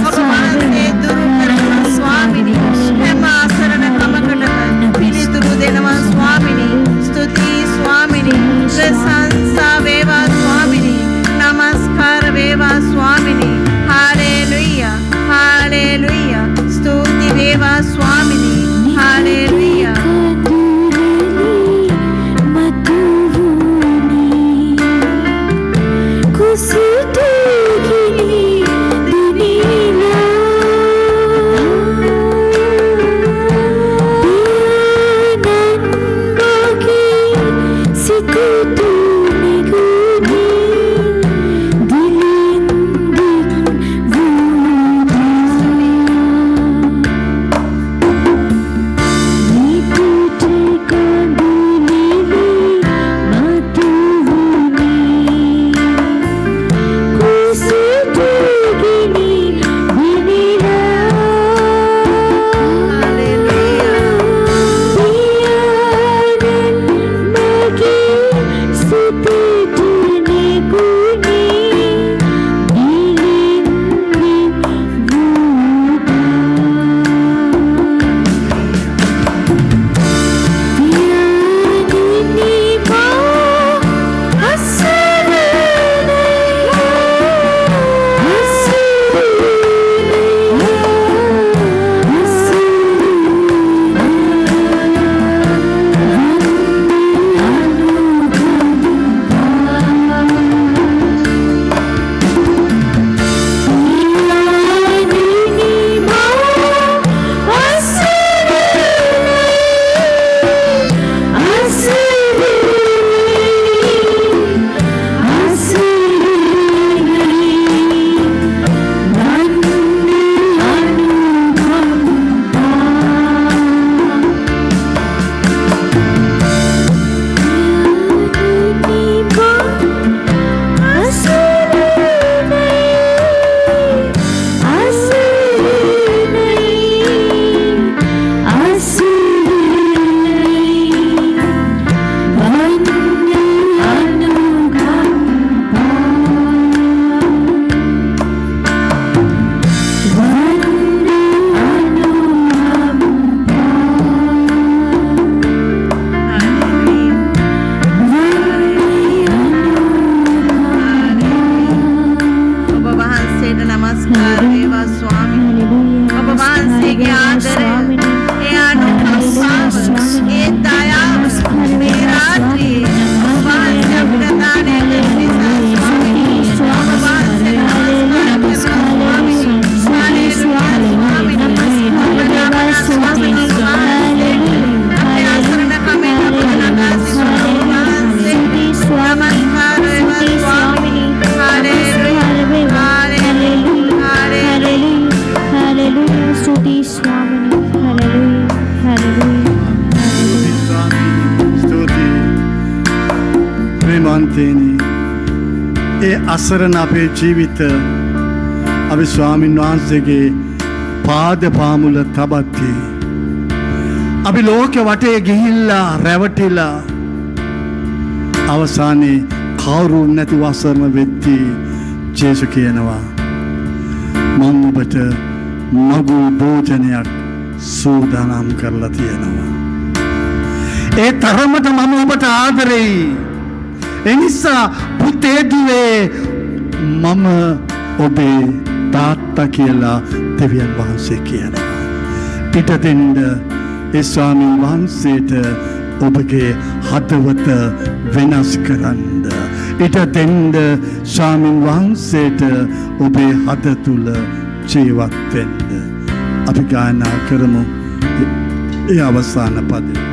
Speaker 2: ඔබ වහන්සේ දුරු කරන ස්වාමිනී. හැම අසරණකමකටම පිළිතුරු දෙනවා ස්වාමිනී. ස්තුතියි ස්වාමිනී. ප්‍රශංසා වේවා ස්වාමිනී. නමස්කාර වේවා ස්වාමිනී. Hallelujah, hallelujah. ස්තුති වේවා ස්වාමිනී. හාලෙලුයා.
Speaker 3: ඒ අසරණ අපේ ජීවිත අපි ස්වාමීන් වහන්සේගේ පාද පාමුල තබද්දී අපි ලෝක වටේ ගිහිල්ලා රැවටිලා අවසානයේ කවුරු නැති වසරම වෙද්දී ජේසු කියනවා මම ඔබට මගු භෝජනයක් සූදානම් කරලා තියෙනවා. ඒ තරමට මම ඔබට ආදරෙයි. එනිසා පුතේ දුවේ මම ඔබේ තාත්තා කියලා දෙවියන් වහන්සේ කියනවා. පිට දෙන්න ඒ ස්වාමීන් වහන්සේට ඔබගේ හදවත වෙනස් කරන්න. ඉට දෙන්න ස්වාමීන් වහන්සේට ඔබේ හද තුල ජීවත් වෙන්න. අපි ගායනා කරමු ඒ අවසාන පදය.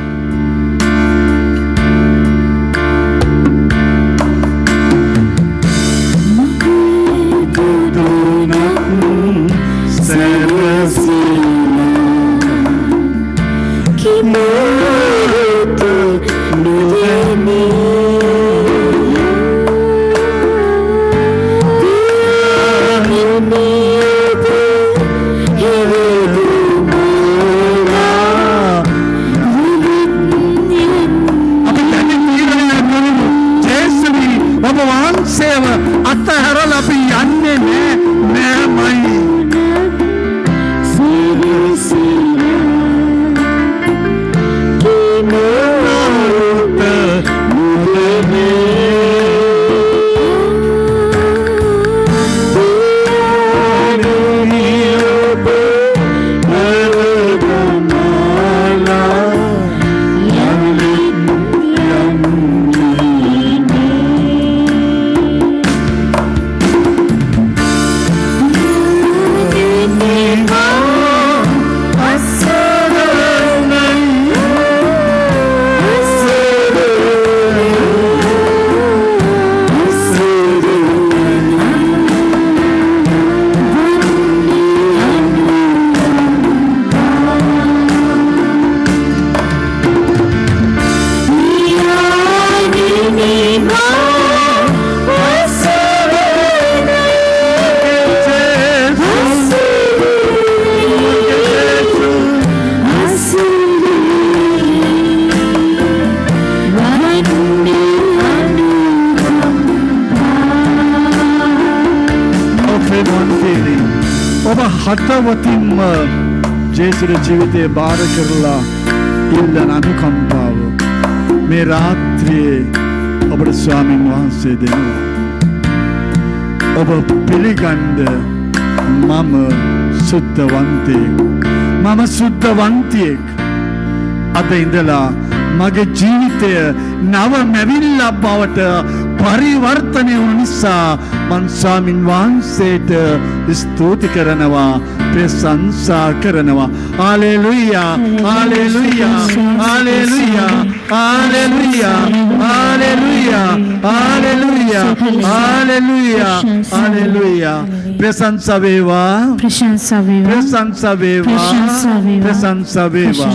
Speaker 3: ඔබ හදවතින්ම ජේසුගේ ජීවිතය බාර කරලා ඉල්ලන අනුකම්පාව මේ රාත්‍රියේ ඔබට ස්වාමීන් වහන්සේ දෙනවා. ඔබ පිළිගන්න මම සුද්ධවන්තියෙක්. අද ඉඳලා මගේ ජීවිතය නව මැවිල්ලක් බවට පරිවර්තනය වුණ නිසා මං ස්වාමීන් වහන්සේට ස්තුති කරනවා, ප්‍රශංසා කරනවා. Hallelujah, hallelujah, hallelujah, hallelujah, hallelujah, hallelujah, hallelujah, hallelujah. ප්‍රශංසා වේවා,
Speaker 4: ප්‍රශංසා වේවා,
Speaker 3: ප්‍රශංසා වේවා,
Speaker 4: ප්‍රශංසා වේවා.
Speaker 3: ප්‍රශංසා වේවා.